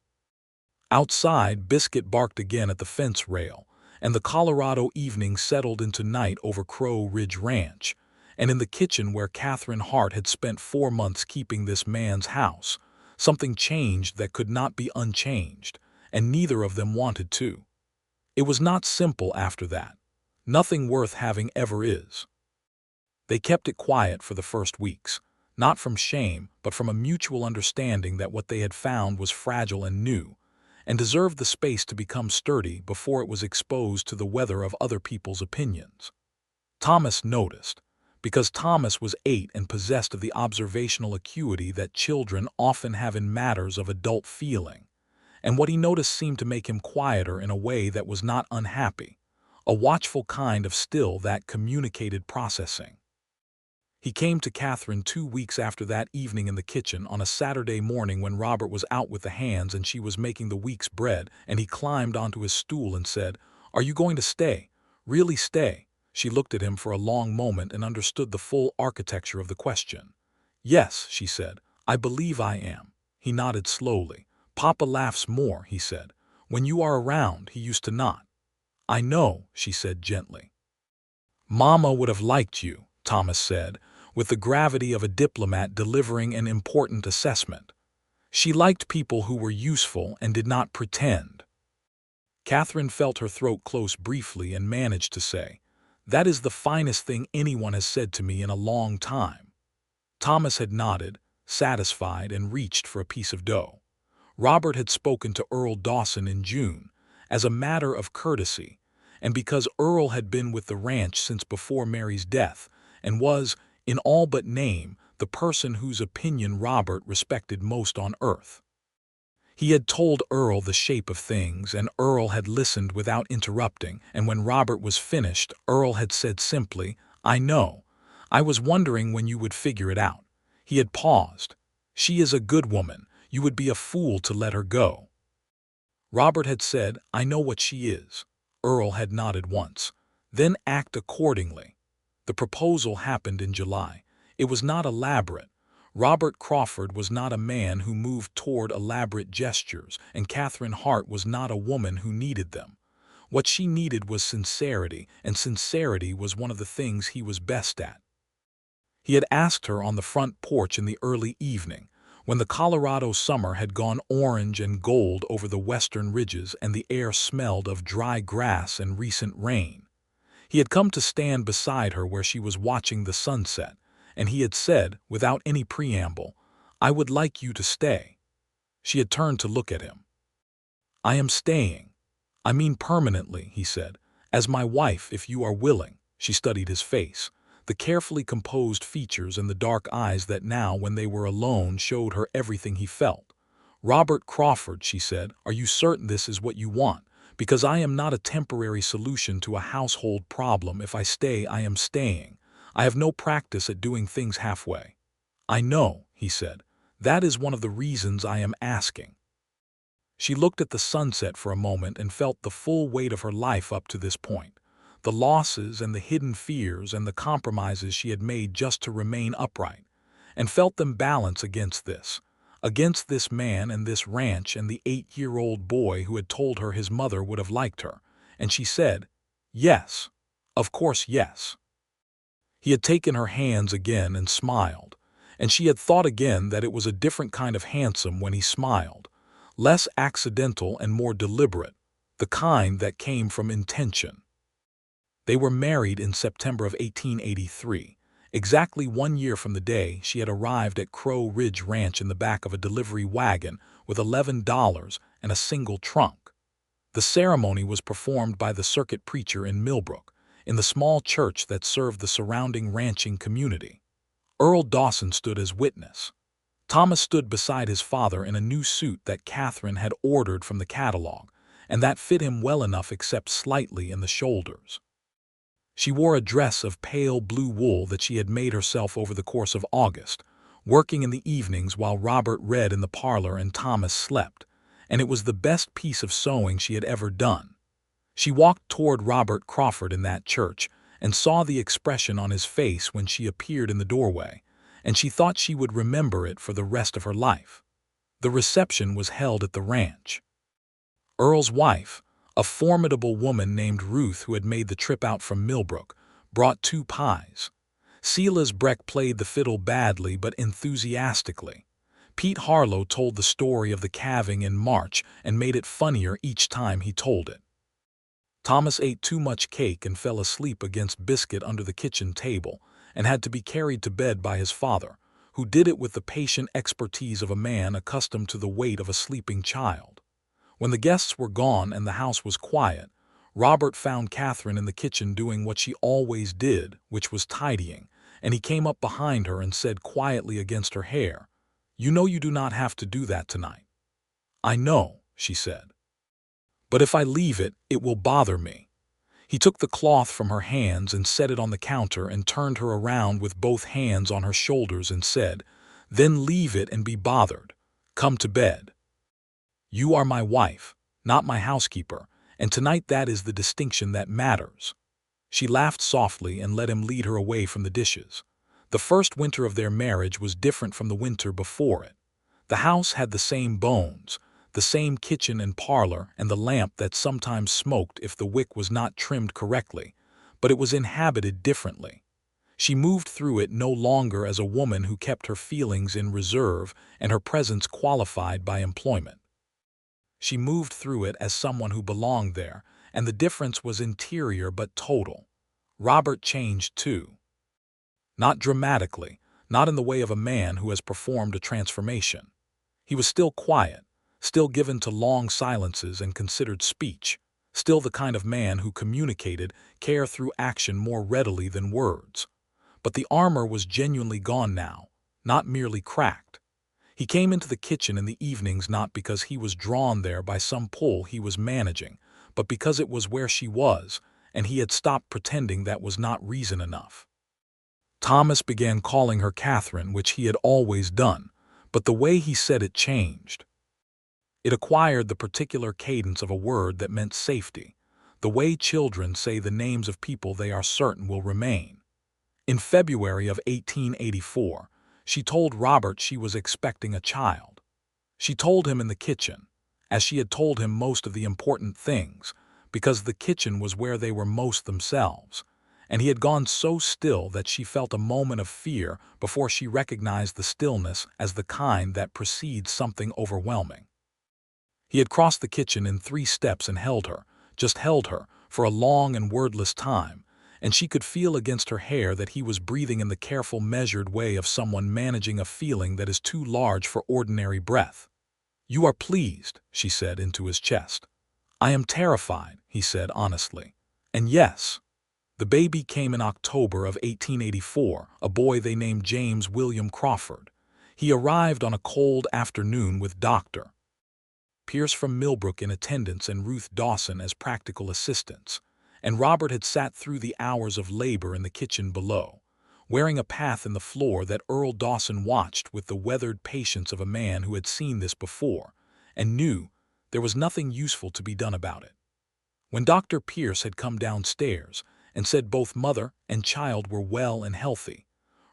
Speaker 1: Outside, Biscuit barked again at the fence rail, and the Colorado evening settled into night over Crow Ridge Ranch, and in the kitchen where Catherine Hart had spent 4 months keeping this man's house, something changed that could not be unchanged, and neither of them wanted to. It was not simple after that. Nothing worth having ever is. They kept it quiet for the first weeks, not from shame, but from a mutual understanding that what they had found was fragile and new, and deserved the space to become sturdy before it was exposed to the weather of other people's opinions. Thomas noticed, because Thomas was 8 and possessed of the observational acuity that children often have in matters of adult feeling, and what he noticed seemed to make him quieter in a way that was not unhappy, a watchful kind of still that communicated processing. He came to Catherine 2 weeks after that evening in the kitchen on a Saturday morning when Robert was out with the hands and she was making the week's bread, and he climbed onto his stool and said, "Are you going to stay? Really stay?" She looked at him for a long moment and understood the full architecture of the question. "Yes," she said, "I believe I am." He nodded slowly. "Papa laughs more," he said. "When you are around, he used to not." "I know," she said gently. "Mama would have liked you," Thomas said, with the gravity of a diplomat delivering an important assessment. She liked people who were useful and did not pretend. Catherine felt her throat close briefly and managed to say, "That is the finest thing anyone has said to me in a long time." Thomas had nodded, satisfied, and reached for a piece of dough. Robert had spoken to Earl Dawson in June, as a matter of courtesy, and because Earl had been with the ranch since before Mary's death, and was, in all but name, the person whose opinion Robert respected most on earth. He had told Earl the shape of things, and Earl had listened without interrupting, and when Robert was finished, Earl had said simply, "I know. I was wondering when you would figure it out." He had paused. "She is a good woman. You would be a fool to let her go." Robert had said, "I know what she is." Earl had nodded once. "Then act accordingly." The proposal happened in July. It was not elaborate. Robert Crawford was not a man who moved toward elaborate gestures, and Catherine Hart was not a woman who needed them. What she needed was sincerity, and sincerity was one of the things he was best at. He had asked her on the front porch in the early evening, when the Colorado summer had gone orange and gold over the western ridges and the air smelled of dry grass and recent rain. He had come to stand beside her where she was watching the sunset, and he had said, without any preamble, "I would like you to stay." She had turned to look at him. "I am staying. I mean permanently," he said, "as my wife if you are willing." She studied his face, the carefully composed features and the dark eyes that now, when they were alone, showed her everything he felt. "Robert Crawford," she said, "are you certain this is what you want? Because I am not a temporary solution to a household problem. If I stay, I am staying. I have no practice at doing things halfway." "I know," he said. "That is one of the reasons I am asking." She looked at the sunset for a moment and felt the full weight of her life up to this point, the losses and the hidden fears and the compromises she had made just to remain upright, and felt them balance against this man and this ranch and the 8-year-old boy who had told her his mother would have liked her, and she said, "Yes, of course, yes." He had taken her hands again and smiled, and she had thought again that it was a different kind of handsome when he smiled, less accidental and more deliberate, the kind that came from intention. They were married in September of 1883, exactly 1 year from the day she had arrived at Crow Ridge Ranch in the back of a delivery wagon with $11 and a single trunk. The ceremony was performed by the circuit preacher in Millbrook, in the small church that served the surrounding ranching community. Earl Dawson stood as witness. Thomas stood beside his father in a new suit that Catherine had ordered from the catalog, and that fit him well enough except slightly in the shoulders. She wore a dress of pale blue wool that she had made herself over the course of August, working in the evenings while Robert read in the parlor and Thomas slept, and it was the best piece of sewing she had ever done. She walked toward Robert Crawford in that church and saw the expression on his face when she appeared in the doorway, and she thought she would remember it for the rest of her life. The reception was held at the ranch. Earl's wife, a formidable woman named Ruth who had made the trip out from Millbrook, brought 2 pies. Silas Breck played the fiddle badly but enthusiastically. Pete Harlow told the story of the calving in March and made it funnier each time he told it. Thomas ate too much cake and fell asleep against biscuit under the kitchen table and had to be carried to bed by his father, who did it with the patient expertise of a man accustomed to the weight of a sleeping child. When the guests were gone and the house was quiet, Robert found Catherine in the kitchen doing what she always did, which was tidying, and he came up behind her and said quietly against her hair, "You know you do not have to do that tonight." "I know," she said. "But if I leave it, it will bother me." He took the cloth from her hands and set it on the counter and turned her around with both hands on her shoulders and said, "Then leave it and be bothered. Come to bed. You are my wife, not my housekeeper, and tonight that is the distinction that matters." She laughed softly and let him lead her away from the dishes. The first winter of their marriage was different from the winter before it. The house had the same bones, the same kitchen and parlor and the lamp that sometimes smoked if the wick was not trimmed correctly, but it was inhabited differently. She moved through it no longer as a woman who kept her feelings in reserve and her presence qualified by employment. She moved through it as someone who belonged there, and the difference was interior but total. Robert changed too. Not dramatically, not in the way of a man who has performed a transformation. He was still quiet, still given to long silences and considered speech, still the kind of man who communicated care through action more readily than words. But the armor was genuinely gone now, not merely cracked. He came into the kitchen in the evenings not because he was drawn there by some pull he was managing, but because it was where she was, and he had stopped pretending that was not reason enough. Thomas began calling her Catherine, which he had always done, but the way he said it changed. It acquired the particular cadence of a word that meant safety, the way children say the names of people they are certain will remain. In February of 1884, she told Robert she was expecting a child. She told him in the kitchen, as she had told him most of the important things, because the kitchen was where they were most themselves, and he had gone so still that she felt a moment of fear before she recognized the stillness as the kind that precedes something overwhelming. He had crossed the kitchen in 3 steps and held her, just held her, for a long and wordless time, and she could feel against her hair that he was breathing in the careful, measured way of someone managing a feeling that is too large for ordinary breath. "You are pleased," she said into his chest. "I am terrified," he said honestly. And yes, the baby came in October of 1884, a boy they named James William Crawford. He arrived on a cold afternoon with Dr. Pierce from Millbrook in attendance and Ruth Dawson as practical assistants, and Robert had sat through the hours of labor in the kitchen below, wearing a path in the floor that Earl Dawson watched with the weathered patience of a man who had seen this before and knew there was nothing useful to be done about it. When Dr. Pierce had come downstairs and said both mother and child were well and healthy,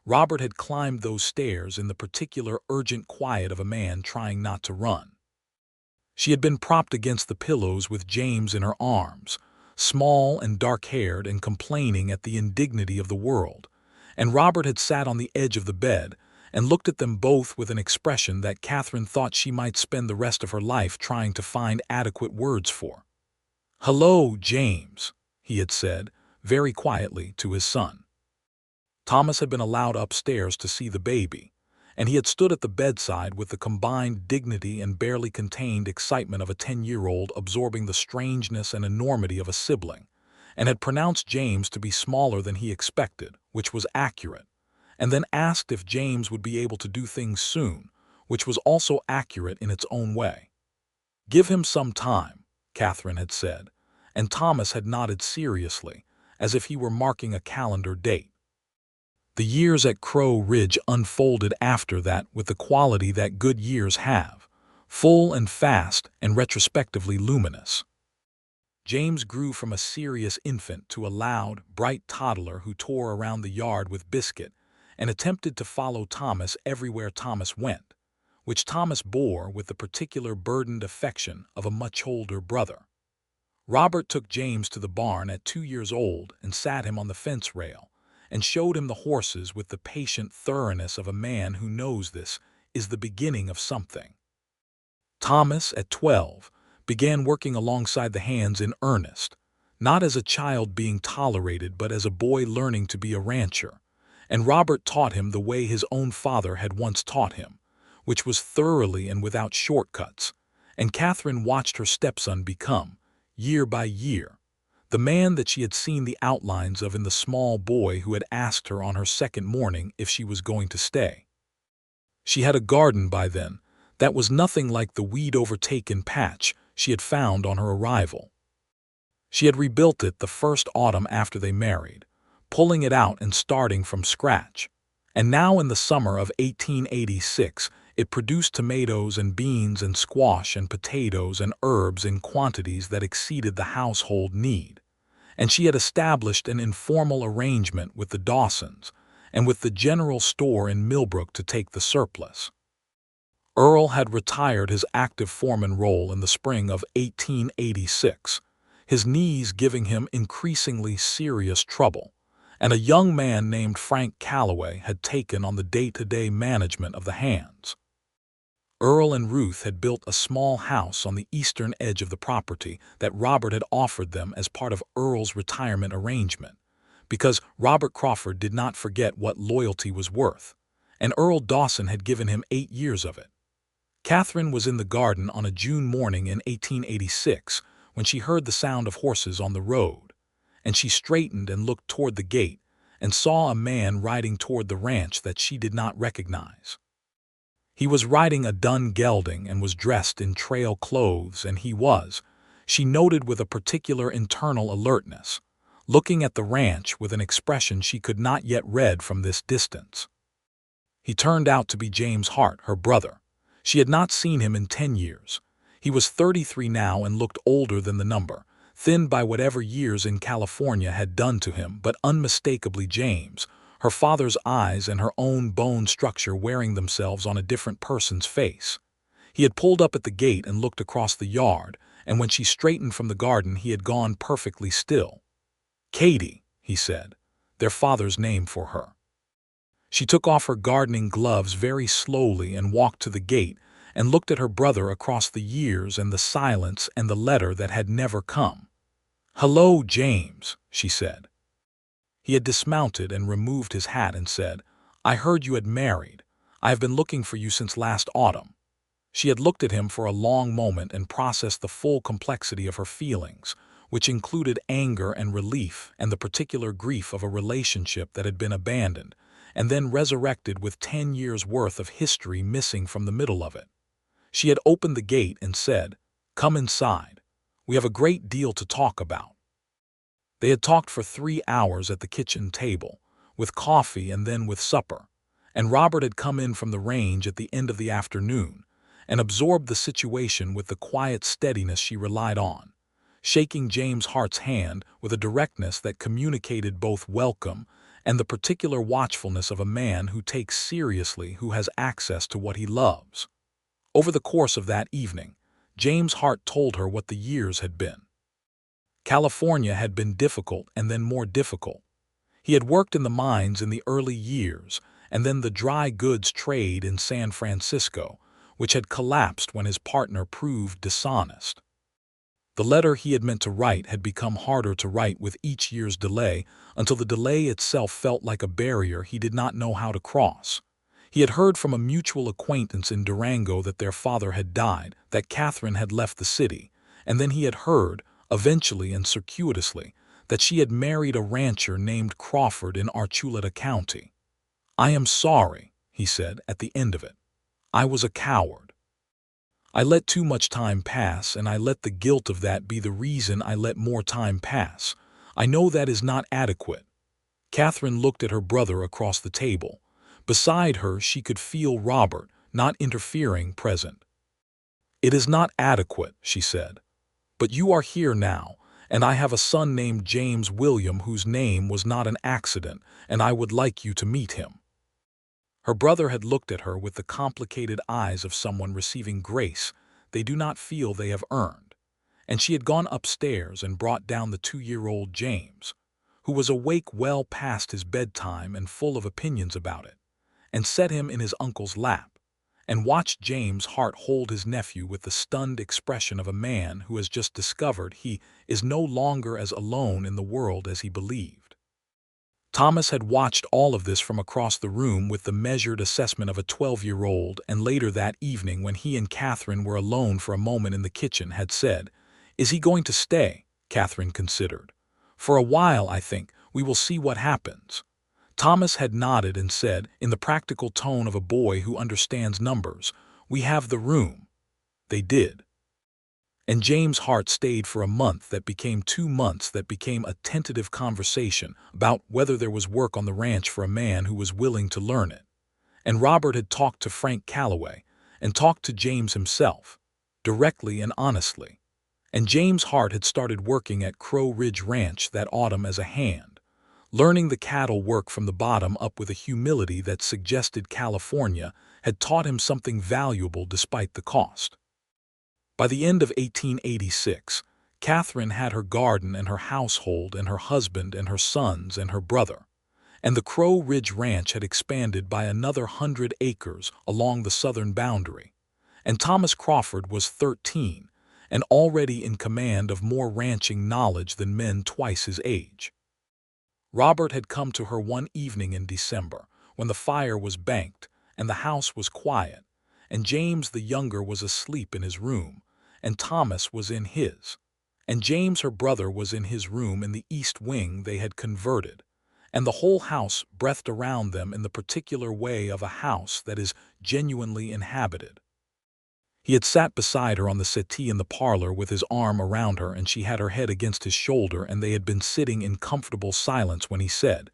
Speaker 1: Robert had climbed those stairs in the particular urgent quiet of a man trying not to run. She had been propped against the pillows with James in her arms, small and dark-haired and complaining at the indignity of the world, and Robert had sat on the edge of the bed and looked at them both with an expression that Catherine thought she might spend the rest of her life trying to find adequate words for. "Hello, James," he had said, very quietly, to his son. Thomas had been allowed upstairs to see the baby, and he had stood at the bedside with the combined dignity and barely contained excitement of a 10-year-old absorbing the strangeness and enormity of a sibling, and had pronounced James to be smaller than he expected, which was accurate, and then asked if James would be able to do things soon, which was also accurate in its own way. "Give him some time," Catherine had said, and Thomas had nodded seriously, as if he were marking a calendar date. The years at Crow Ridge unfolded after that with the quality that good years have, full and fast and retrospectively luminous. James grew from a serious infant to a loud, bright toddler who tore around the yard with Biscuit and attempted to follow Thomas everywhere Thomas went, which Thomas bore with the particular burdened affection of a much older brother. Robert took James to the barn at 2 years old and sat him on the fence rail, and showed him the horses with the patient thoroughness of a man who knows this is the beginning of something. Thomas, at 12, began working alongside the hands in earnest, not as a child being tolerated but as a boy learning to be a rancher, and Robert taught him the way his own father had once taught him, which was thoroughly and without shortcuts, and Catherine watched her stepson become, year by year, the man that she had seen the outlines of in the small boy who had asked her on her second morning if she was going to stay. She had a garden by then that was nothing like the weed-overtaken patch she had found on her arrival. She had rebuilt it the first autumn after they married, pulling it out and starting from scratch, and now in the summer of 1886 it produced tomatoes and beans and squash and potatoes and herbs in quantities that exceeded the household need, and she had established an informal arrangement with the Dawsons and with the general store in Millbrook to take the surplus. Earl had retired his active foreman role in the spring of 1886, his knees giving him increasingly serious trouble, and a young man named Frank Calloway had taken on the day-to-day management of the hands. Earl and Ruth had built a small house on the eastern edge of the property that Robert had offered them as part of Earl's retirement arrangement, because Robert Crawford did not forget what loyalty was worth, and Earl Dawson had given him 8 years of it. Catherine was in the garden on a June morning in 1886 when she heard the sound of horses on the road, and she straightened and looked toward the gate and saw a man riding toward the ranch that she did not recognize. He was riding a dun gelding and was dressed in trail clothes, and she noted with a particular internal alertness, looking at the ranch with an expression she could not yet read from this distance. He turned out to be James Hart, her brother. She had not seen him in 10 years. He was 33 now and looked older than the number, thinned by whatever years in California had done to him, but unmistakably James, her father's eyes and her own bone structure wearing themselves on a different person's face. He had pulled up at the gate and looked across the yard, and when she straightened from the garden he had gone perfectly still. "Katie," he said, their father's name for her. She took off her gardening gloves very slowly and walked to the gate and looked at her brother across the years and the silence and the letter that had never come. "Hello, James," she said. He had dismounted and removed his hat and said, "I heard you had married. I have been looking for you since last autumn." She had looked at him for a long moment and processed the full complexity of her feelings, which included anger and relief and the particular grief of a relationship that had been abandoned, and then resurrected with 10 years' worth of history missing from the middle of it. She had opened the gate and said, "Come inside. We have a great deal to talk about." They had talked for 3 hours at the kitchen table, with coffee and then with supper, and Robert had come in from the range at the end of the afternoon and absorbed the situation with the quiet steadiness she relied on, shaking James Hart's hand with a directness that communicated both welcome and the particular watchfulness of a man who takes seriously who has access to what he loves. Over the course of that evening, James Hart told her what the years had been. California had been difficult and then more difficult. He had worked in the mines in the early years, and then the dry goods trade in San Francisco, which had collapsed when his partner proved dishonest. The letter he had meant to write had become harder to write with each year's delay, until the delay itself felt like a barrier he did not know how to cross. He had heard from a mutual acquaintance in Durango that their father had died, that Catherine had left the city, and then he had heard, eventually and circuitously, that she had married a rancher named Crawford in Archuleta County. "I am sorry," he said at the end of it. "I was a coward. I let too much time pass, and I let the guilt of that be the reason I let more time pass. I know that is not adequate." Catherine looked at her brother across the table. Beside her she could feel Robert, not interfering, present. "It is not adequate," she said. "But you are here now, and I have a son named James William whose name was not an accident, and I would like you to meet him." Her brother had looked at her with the complicated eyes of someone receiving grace they do not feel they have earned, and she had gone upstairs and brought down the 2-year-old James, who was awake well past his bedtime and full of opinions about it, and set him in his uncle's lap, and watched James Hart hold his nephew with the stunned expression of a man who has just discovered he is no longer as alone in the world as he believed. Thomas had watched all of this from across the room with the measured assessment of a 12-year-old, and later that evening when he and Catherine were alone for a moment in the kitchen had said, "Is he going to stay?" Catherine considered. "For a while, I think. We will see what happens." Thomas had nodded and said, in the practical tone of a boy who understands numbers, "We have the room." They did. And James Hart stayed for a month that became 2 months that became a tentative conversation about whether there was work on the ranch for a man who was willing to learn it. And Robert had talked to Frank Calloway and talked to James himself, directly and honestly. And James Hart had started working at Crow Ridge Ranch that autumn as a hand, learning the cattle work from the bottom up with a humility that suggested California had taught him something valuable despite the cost. By the end of 1886, Catherine had her garden and her household and her husband and her sons and her brother. And the Crow Ridge Ranch had expanded by another 100 acres along the southern boundary. And Thomas Crawford was 13 and already in command of more ranching knowledge than men twice his age. Robert had come to her one evening in December, when the fire was banked and the house was quiet, and James the younger was asleep in his room, and Thomas was in his. And James, her brother, was in his room in the east wing they had converted, and the whole house breathed around them in the particular way of a house that is genuinely inhabited. He had sat beside her on the settee in the parlor with his arm around her, and she had her head against his shoulder, and they had been sitting in comfortable silence when he said,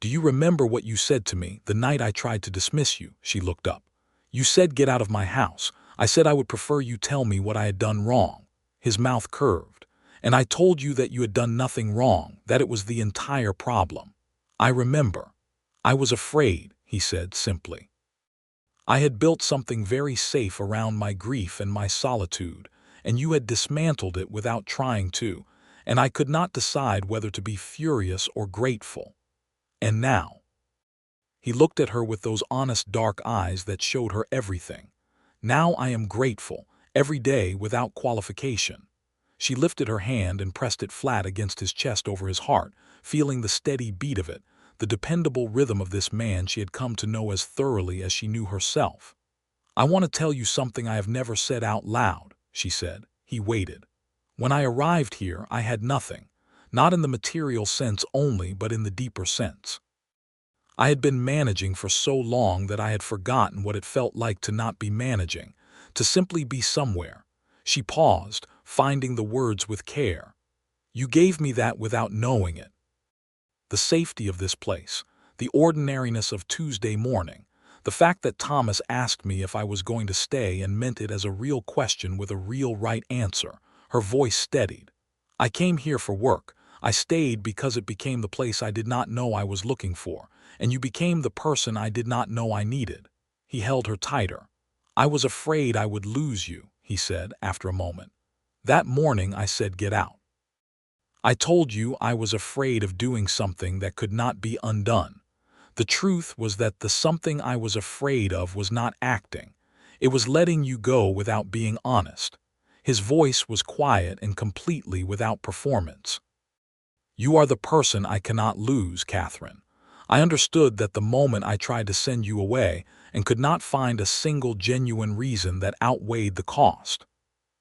Speaker 1: "Do you remember what you said to me the night I tried to dismiss you?" She looked up. "You said get out of my house. I said I would prefer you tell me what I had done wrong." His mouth curved. "And I told you that you had done nothing wrong, that it was the entire problem." "I remember. I was afraid," he said simply. "I had built something very safe around my grief and my solitude, and you had dismantled it without trying to, and I could not decide whether to be furious or grateful. And now—" He looked at her with those honest dark eyes that showed her everything. "Now I am grateful, every day without qualification." She lifted her hand and pressed it flat against his chest over his heart, feeling the steady beat of it, the dependable rhythm of this man she had come to know as thoroughly as she knew herself. "I want to tell you something I have never said out loud," she said. He waited. "When I arrived here, I had nothing, not in the material sense only, but in the deeper sense. I had been managing for so long that I had forgotten what it felt like to not be managing, to simply be somewhere." She paused, finding the words with care. "You gave me that without knowing it. The safety of this place, the ordinariness of Tuesday morning, the fact that Thomas asked me if I was going to stay and meant it as a real question with a real right answer." Her voice steadied. "I came here for work. I stayed because it became the place I did not know I was looking for, and you became the person I did not know I needed." He held her tighter. "I was afraid I would lose you," he said after a moment. "That morning I said get out. I told you I was afraid of doing something that could not be undone. The truth was that the something I was afraid of was not acting. It was letting you go without being honest." His voice was quiet and completely without performance. "You are the person I cannot lose, Catherine. I understood that the moment I tried to send you away and could not find a single genuine reason that outweighed the cost."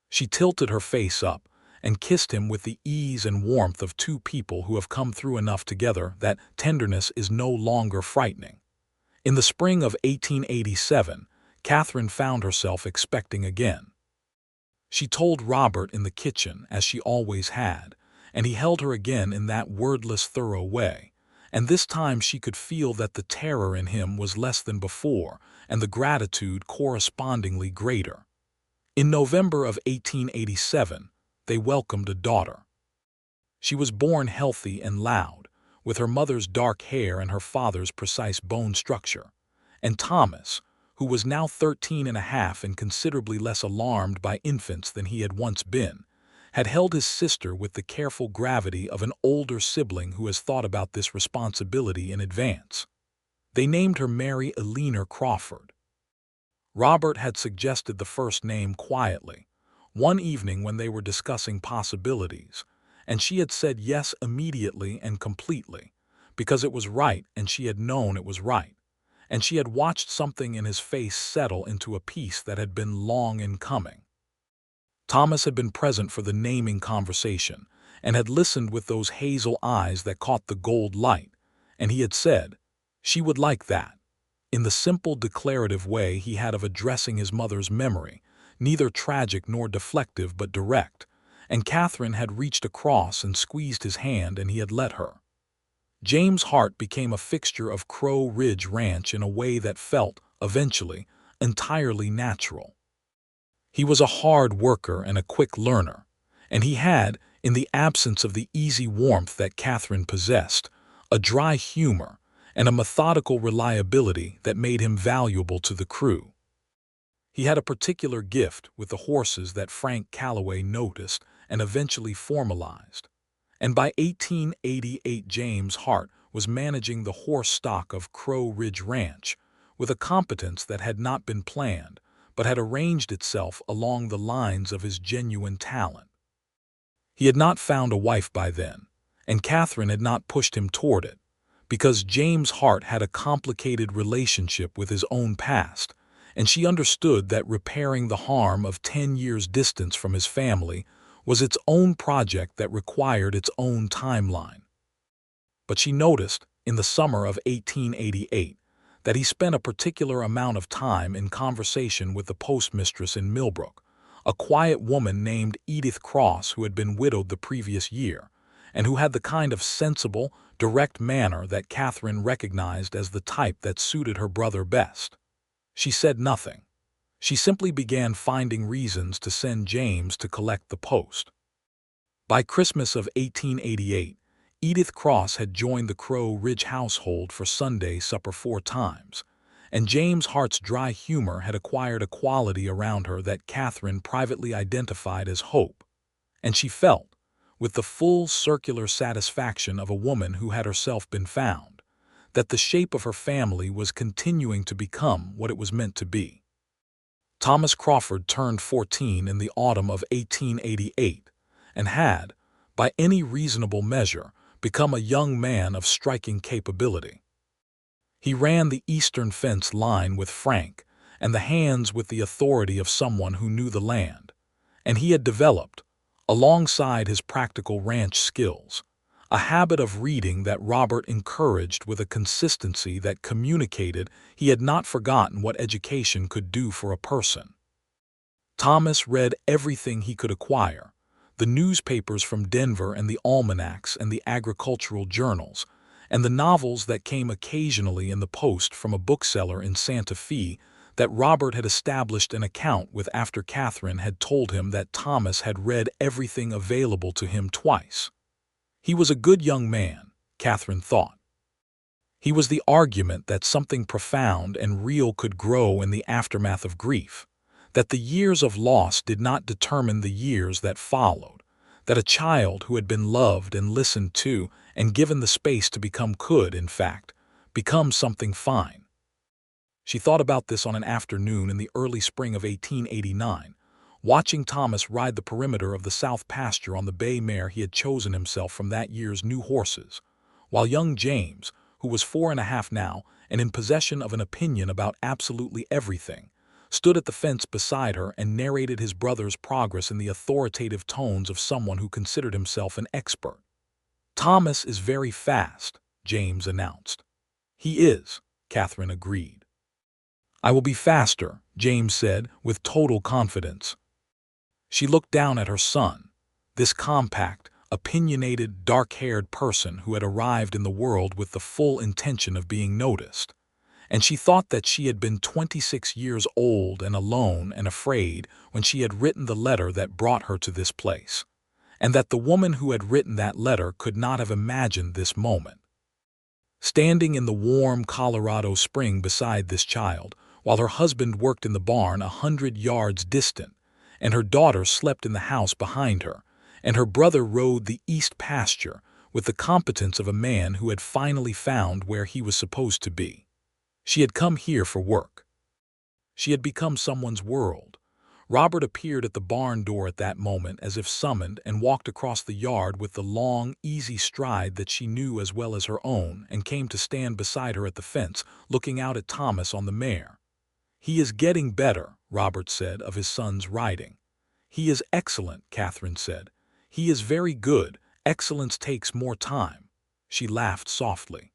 Speaker 1: She tilted her face up and kissed him with the ease and warmth of two people who have come through enough together that tenderness is no longer frightening. In the spring of 1887, Catherine found herself expecting again. She told Robert in the kitchen, as she always had, and he held her again in that wordless, thorough way, and this time she could feel that the terror in him was less than before, and the gratitude correspondingly greater. In November of 1887, they welcomed a daughter. She was born healthy and loud, with her mother's dark hair and her father's precise bone structure. And Thomas, who was now 13 and a half and considerably less alarmed by infants than he had once been, had held his sister with the careful gravity of an older sibling who has thought about this responsibility in advance. They named her Mary Eleanor Crawford. Robert had suggested the first name quietly, one evening when they were discussing possibilities, and she had said yes immediately and completely, because it was right and she had known it was right, and she had watched something in his face settle into a peace that had been long in coming. Thomas had been present for the naming conversation and had listened with those hazel eyes that caught the gold light, and he had said, "She would like that," in the simple declarative way he had of addressing his mother's memory, neither tragic nor deflective but direct, and Catherine had reached across and squeezed his hand, and he had let her. James Hart became a fixture of Crow Ridge Ranch in a way that felt, eventually, entirely natural. He was a hard worker and a quick learner, and he had, in the absence of the easy warmth that Catherine possessed, a dry humor and a methodical reliability that made him valuable to the crew. He had a particular gift with the horses that Frank Calloway noticed and eventually formalized. And by 1888, James Hart was managing the horse stock of Crow Ridge Ranch with a competence that had not been planned, but had arranged itself along the lines of his genuine talent. He had not found a wife by then, and Catherine had not pushed him toward it, because James Hart had a complicated relationship with his own past, and she understood that repairing the harm of 10 years' distance from his family was its own project that required its own timeline. But she noticed, in the summer of 1888, that he spent a particular amount of time in conversation with the postmistress in Millbrook, a quiet woman named Edith Cross who had been widowed the previous year, and who had the kind of sensible, direct manner that Catherine recognized as the type that suited her brother best. She said nothing. She simply began finding reasons to send James to collect the post. By Christmas of 1888, Edith Cross had joined the Crow Ridge household for Sunday supper 4 times, and James Hart's dry humor had acquired a quality around her that Catherine privately identified as hope, and she felt, with the full circular satisfaction of a woman who had herself been found, that the shape of her family was continuing to become what it was meant to be. Thomas Crawford turned 14 in the autumn of 1888 and had, by any reasonable measure, become a young man of striking capability. He ran the eastern fence line with Frank and the hands with the authority of someone who knew the land, and he had developed, alongside his practical ranch skills, a habit of reading that Robert encouraged with a consistency that communicated he had not forgotten what education could do for a person. Thomas read everything he could acquire, the newspapers from Denver and the almanacs and the agricultural journals, and the novels that came occasionally in the post from a bookseller in Santa Fe that Robert had established an account with after Catherine had told him that Thomas had read everything available to him twice. He was a good young man, Catherine thought. He was the argument that something profound and real could grow in the aftermath of grief, that the years of loss did not determine the years that followed, that a child who had been loved and listened to and given the space to become could, in fact, become something fine. She thought about this on an afternoon in the early spring of 1889, watching Thomas ride the perimeter of the south pasture on the bay mare he had chosen himself from that year's new horses, while young James, who was 4.5 now and in possession of an opinion about absolutely everything, stood at the fence beside her and narrated his brother's progress in the authoritative tones of someone who considered himself an expert. "Thomas is very fast," James announced. "He is," Catherine agreed. "I will be faster," James said with total confidence. She looked down at her son, this compact, opinionated, dark-haired person who had arrived in the world with the full intention of being noticed, and she thought that she had been 26 years old and alone and afraid when she had written the letter that brought her to this place, and that the woman who had written that letter could not have imagined this moment. Standing in the warm Colorado spring beside this child, while her husband worked in the barn 100 yards distant, and her daughter slept in the house behind her, and her brother rode the east pasture with the competence of a man who had finally found where he was supposed to be. She had come here for work. She had become someone's world. Robert appeared at the barn door at that moment as if summoned and walked across the yard with the long, easy stride that she knew as well as her own and came to stand beside her at the fence, looking out at Thomas on the mare. "He is getting better," Robert said of his son's riding. "He is excellent," Catherine said. "He is very good. Excellence takes more time." She laughed softly.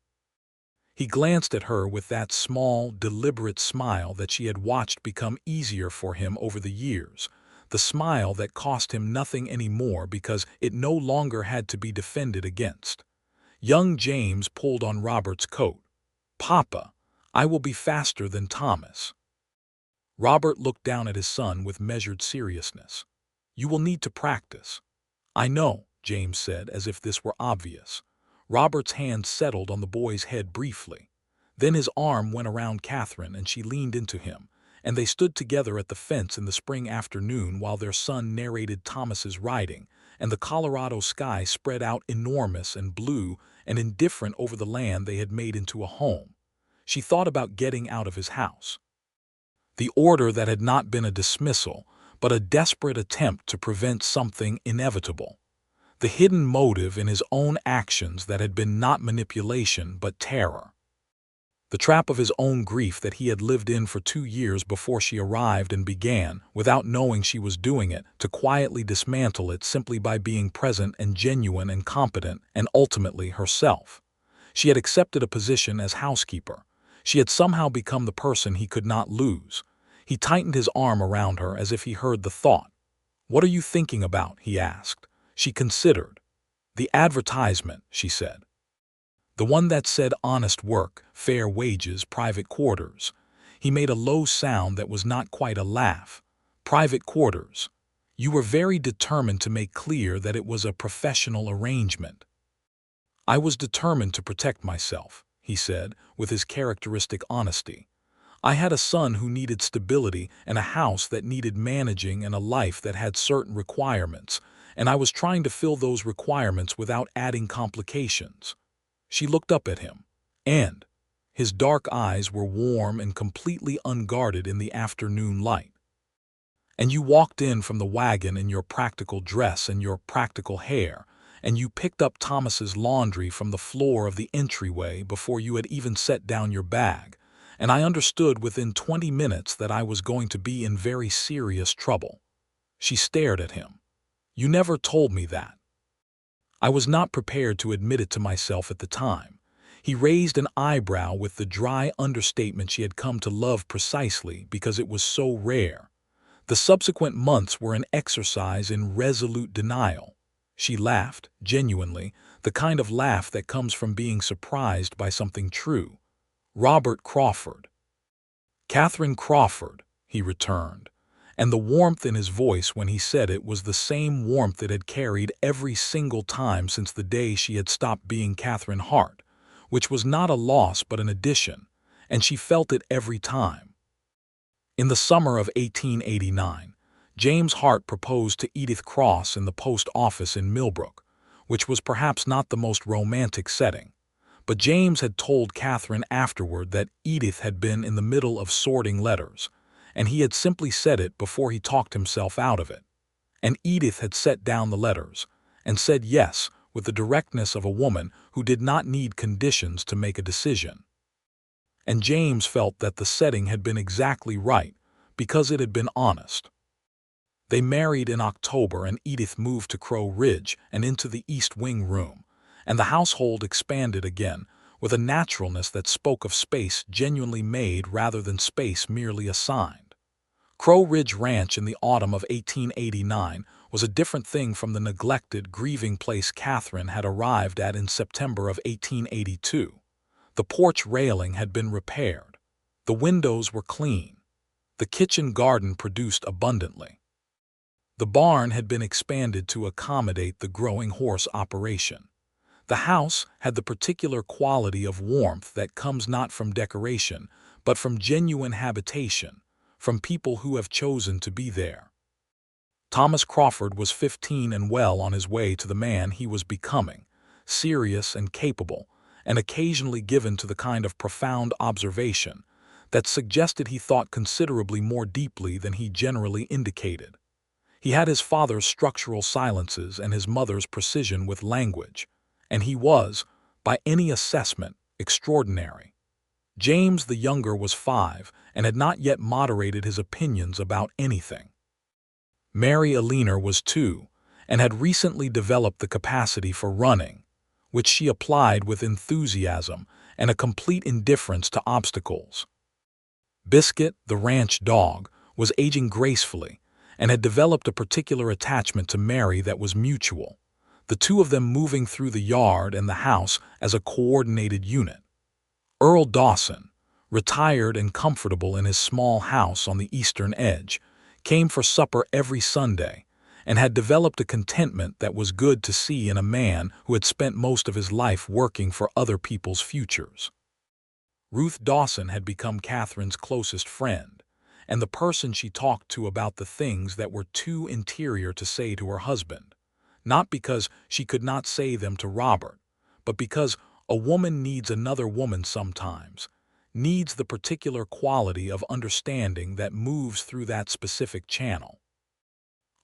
Speaker 1: He glanced at her with that small, deliberate smile that she had watched become easier for him over the years, the smile that cost him nothing anymore because it no longer had to be defended against. Young James pulled on Robert's coat. "Papa, I will be faster than Thomas." Robert looked down at his son with measured seriousness. "You will need to practice." "I know," James said, as if this were obvious. Robert's hand settled on the boy's head briefly. Then his arm went around Catherine and she leaned into him, and they stood together at the fence in the spring afternoon while their son narrated Thomas's riding, and the Colorado sky spread out enormous and blue and indifferent over the land they had made into a home. She thought about getting out of his house. The order that had not been a dismissal, but a desperate attempt to prevent something inevitable. The hidden motive in his own actions that had been not manipulation but terror. The trap of his own grief that he had lived in for 2 years before she arrived and began, without knowing she was doing it, to quietly dismantle it simply by being present and genuine and competent and ultimately herself. She had accepted a position as housekeeper. She had somehow become the person he could not lose. He tightened his arm around her as if he heard the thought. "What are you thinking about?" he asked. She considered. "The advertisement," she said. "The one that said honest work, fair wages, private quarters." He made a low sound that was not quite a laugh. "Private quarters. You were very determined to make clear that it was a professional arrangement." "I was determined to protect myself," he said, with his characteristic honesty. "I had a son who needed stability and a house that needed managing and a life that had certain requirements, and I was trying to fill those requirements without adding complications." She looked up at him, and his dark eyes were warm and completely unguarded in the afternoon light. "And you walked in from the wagon in your practical dress and your practical hair, and you picked up Thomas's laundry from the floor of the entryway before you had even set down your bag, and I understood within 20 minutes that I was going to be in very serious trouble." She stared at him. "You never told me that." "I was not prepared to admit it to myself at the time." He raised an eyebrow with the dry understatement she had come to love precisely because it was so rare. The subsequent months were an exercise in resolute denial. She laughed, genuinely, the kind of laugh that comes from being surprised by something true. "Robert Crawford." "Catherine Crawford," he returned. And the warmth in his voice when he said it was the same warmth it had carried every single time since the day she had stopped being Catherine Hart, which was not a loss but an addition, and she felt it every time. In the summer of 1889, James Hart proposed to Edith Cross in the post office in Millbrook, which was perhaps not the most romantic setting. But James had told Catherine afterward that Edith had been in the middle of sorting letters, and he had simply said it before he talked himself out of it. And Edith had set down the letters, and said yes with the directness of a woman who did not need conditions to make a decision. And James felt that the setting had been exactly right, because it had been honest. They married in October, and Edith moved to Crow Ridge and into the East Wing room, and the household expanded again, with a naturalness that spoke of space genuinely made rather than space merely assigned. Crow Ridge Ranch in the autumn of 1889 was a different thing from the neglected, grieving place Catherine had arrived at in September of 1882. The porch railing had been repaired. The windows were clean. The kitchen garden produced abundantly. The barn had been expanded to accommodate the growing horse operation. The house had the particular quality of warmth that comes not from decoration, but from genuine habitation, from people who have chosen to be there. Thomas Crawford was 15 and well on his way to the man he was becoming, serious and capable, and occasionally given to the kind of profound observation that suggested he thought considerably more deeply than he generally indicated. He had his father's structural silences and his mother's precision with language, and he was, by any assessment, extraordinary. James the younger was 5 and had not yet moderated his opinions about anything. Mary Eleanor was 2 and had recently developed the capacity for running, which she applied with enthusiasm and a complete indifference to obstacles. Biscuit, the ranch dog, was aging gracefully and had developed a particular attachment to Mary that was mutual, the two of them moving through the yard and the house as a coordinated unit. Earl Dawson, retired and comfortable in his small house on the eastern edge, came for supper every Sunday and had developed a contentment that was good to see in a man who had spent most of his life working for other people's futures. Ruth Dawson had become Catherine's closest friend, and the person she talked to about the things that were too interior to say to her husband. not because she could not say them to Robert, but because a woman needs another woman sometimes, needs the particular quality of understanding that moves through that specific channel.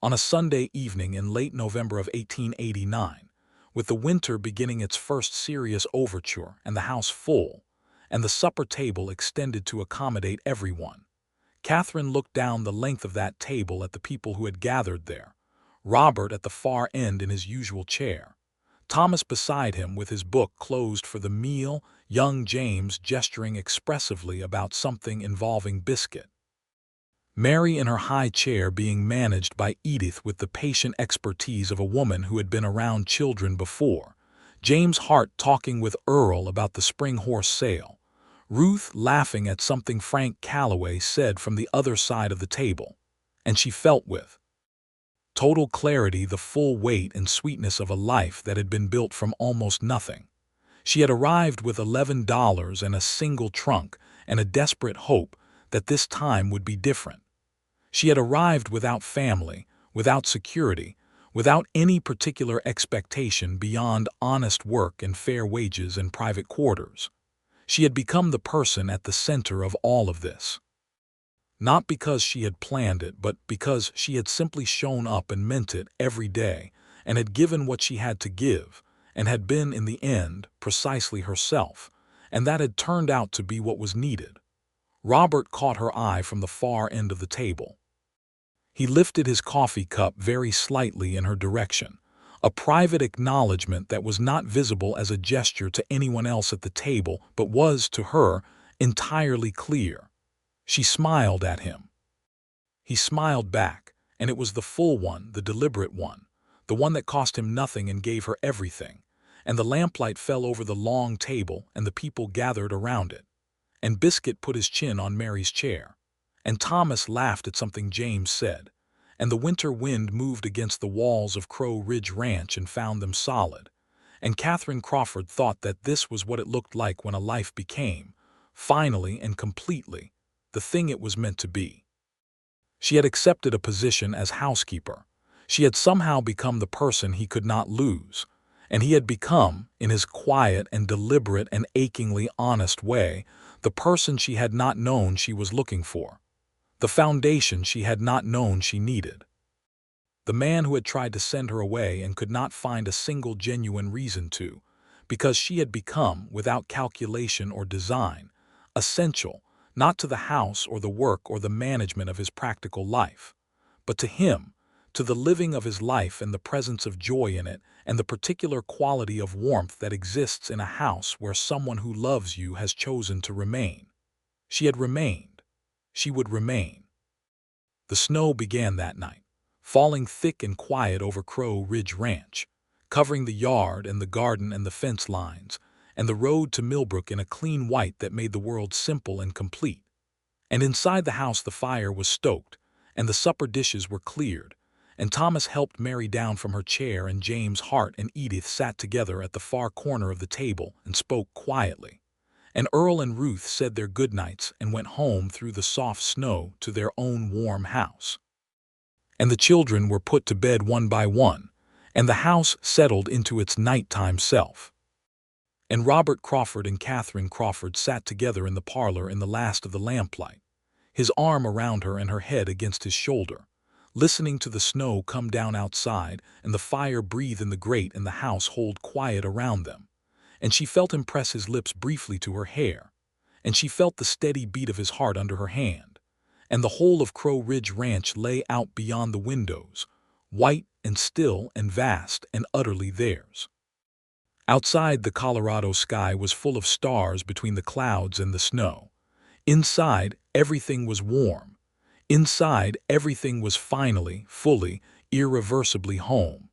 Speaker 1: On a Sunday evening in late November of 1889, with the winter beginning its first serious overture and the house full, and the supper table extended to accommodate everyone, Catherine looked down the length of that table at the people who had gathered there, Robert at the far end in his usual chair, Thomas beside him with his book closed for the meal, young James gesturing expressively about something involving biscuit, Mary in her high chair being managed by Edith with the patient expertise of a woman who had been around children before, James Hart talking with Earl about the spring horse sale, Ruth laughing at something Frank Calloway said from the other side of the table, and she felt with total clarity the full weight and sweetness of a life that had been built from almost nothing. She had arrived with $11 and a single trunk and a desperate hope that this time would be different. She had arrived without family, without security, without any particular expectation beyond honest work and fair wages and private quarters. She had become the person at the center of all of this. Not because she had planned it, but because she had simply shown up and meant it every day, and had given what she had to give, and had been, in the end, precisely herself, and that had turned out to be what was needed. Robert caught her eye from the far end of the table. He lifted his coffee cup very slightly in her direction, a private acknowledgement that was not visible as a gesture to anyone else at the table, but was, to her, entirely clear. She smiled at him. He smiled back, and it was the full one, the deliberate one, the one that cost him nothing and gave her everything, and the lamplight fell over the long table and the people gathered around it, and Biscuit put his chin on Mary's chair, and Thomas laughed at something James said, and the winter wind moved against the walls of Crow Ridge Ranch and found them solid, and Catherine Crawford thought that this was what it looked like when a life became, finally and completely, the thing it was meant to be. She had accepted a position as housekeeper. She had somehow become the person he could not lose, and he had become, in his quiet and deliberate and achingly honest way, the person she had not known she was looking for, the foundation she had not known she needed. The man who had tried to send her away and could not find a single genuine reason to, because she had become, without calculation or design, essential, not to the house or the work or the management of his practical life, but to him, to the living of his life and the presence of joy in it and the particular quality of warmth that exists in a house where someone who loves you has chosen to remain. She had remained. She would remain. The snow began that night, falling thick and quiet over Crow Ridge Ranch, covering the yard and the garden and the fence lines, and the road to Millbrook in a clean white that made the world simple and complete. And inside the house the fire was stoked, and the supper dishes were cleared, and Thomas helped Mary down from her chair, and James Hart and Edith sat together at the far corner of the table and spoke quietly, and Earl and Ruth said their goodnights and went home through the soft snow to their own warm house. And the children were put to bed one by one, and the house settled into its nighttime self. And Robert Crawford and Catherine Crawford sat together in the parlor in the last of the lamplight, his arm around her and her head against his shoulder, listening to the snow come down outside and the fire breathe in the grate and the house hold quiet around them. And she felt him press his lips briefly to her hair, and she felt the steady beat of his heart under her hand, and the whole of Crow Ridge Ranch lay out beyond the windows, white and still and vast and utterly theirs. Outside, the Colorado sky was full of stars between the clouds and the snow. Inside, everything was warm. Inside, everything was finally, fully, irreversibly home.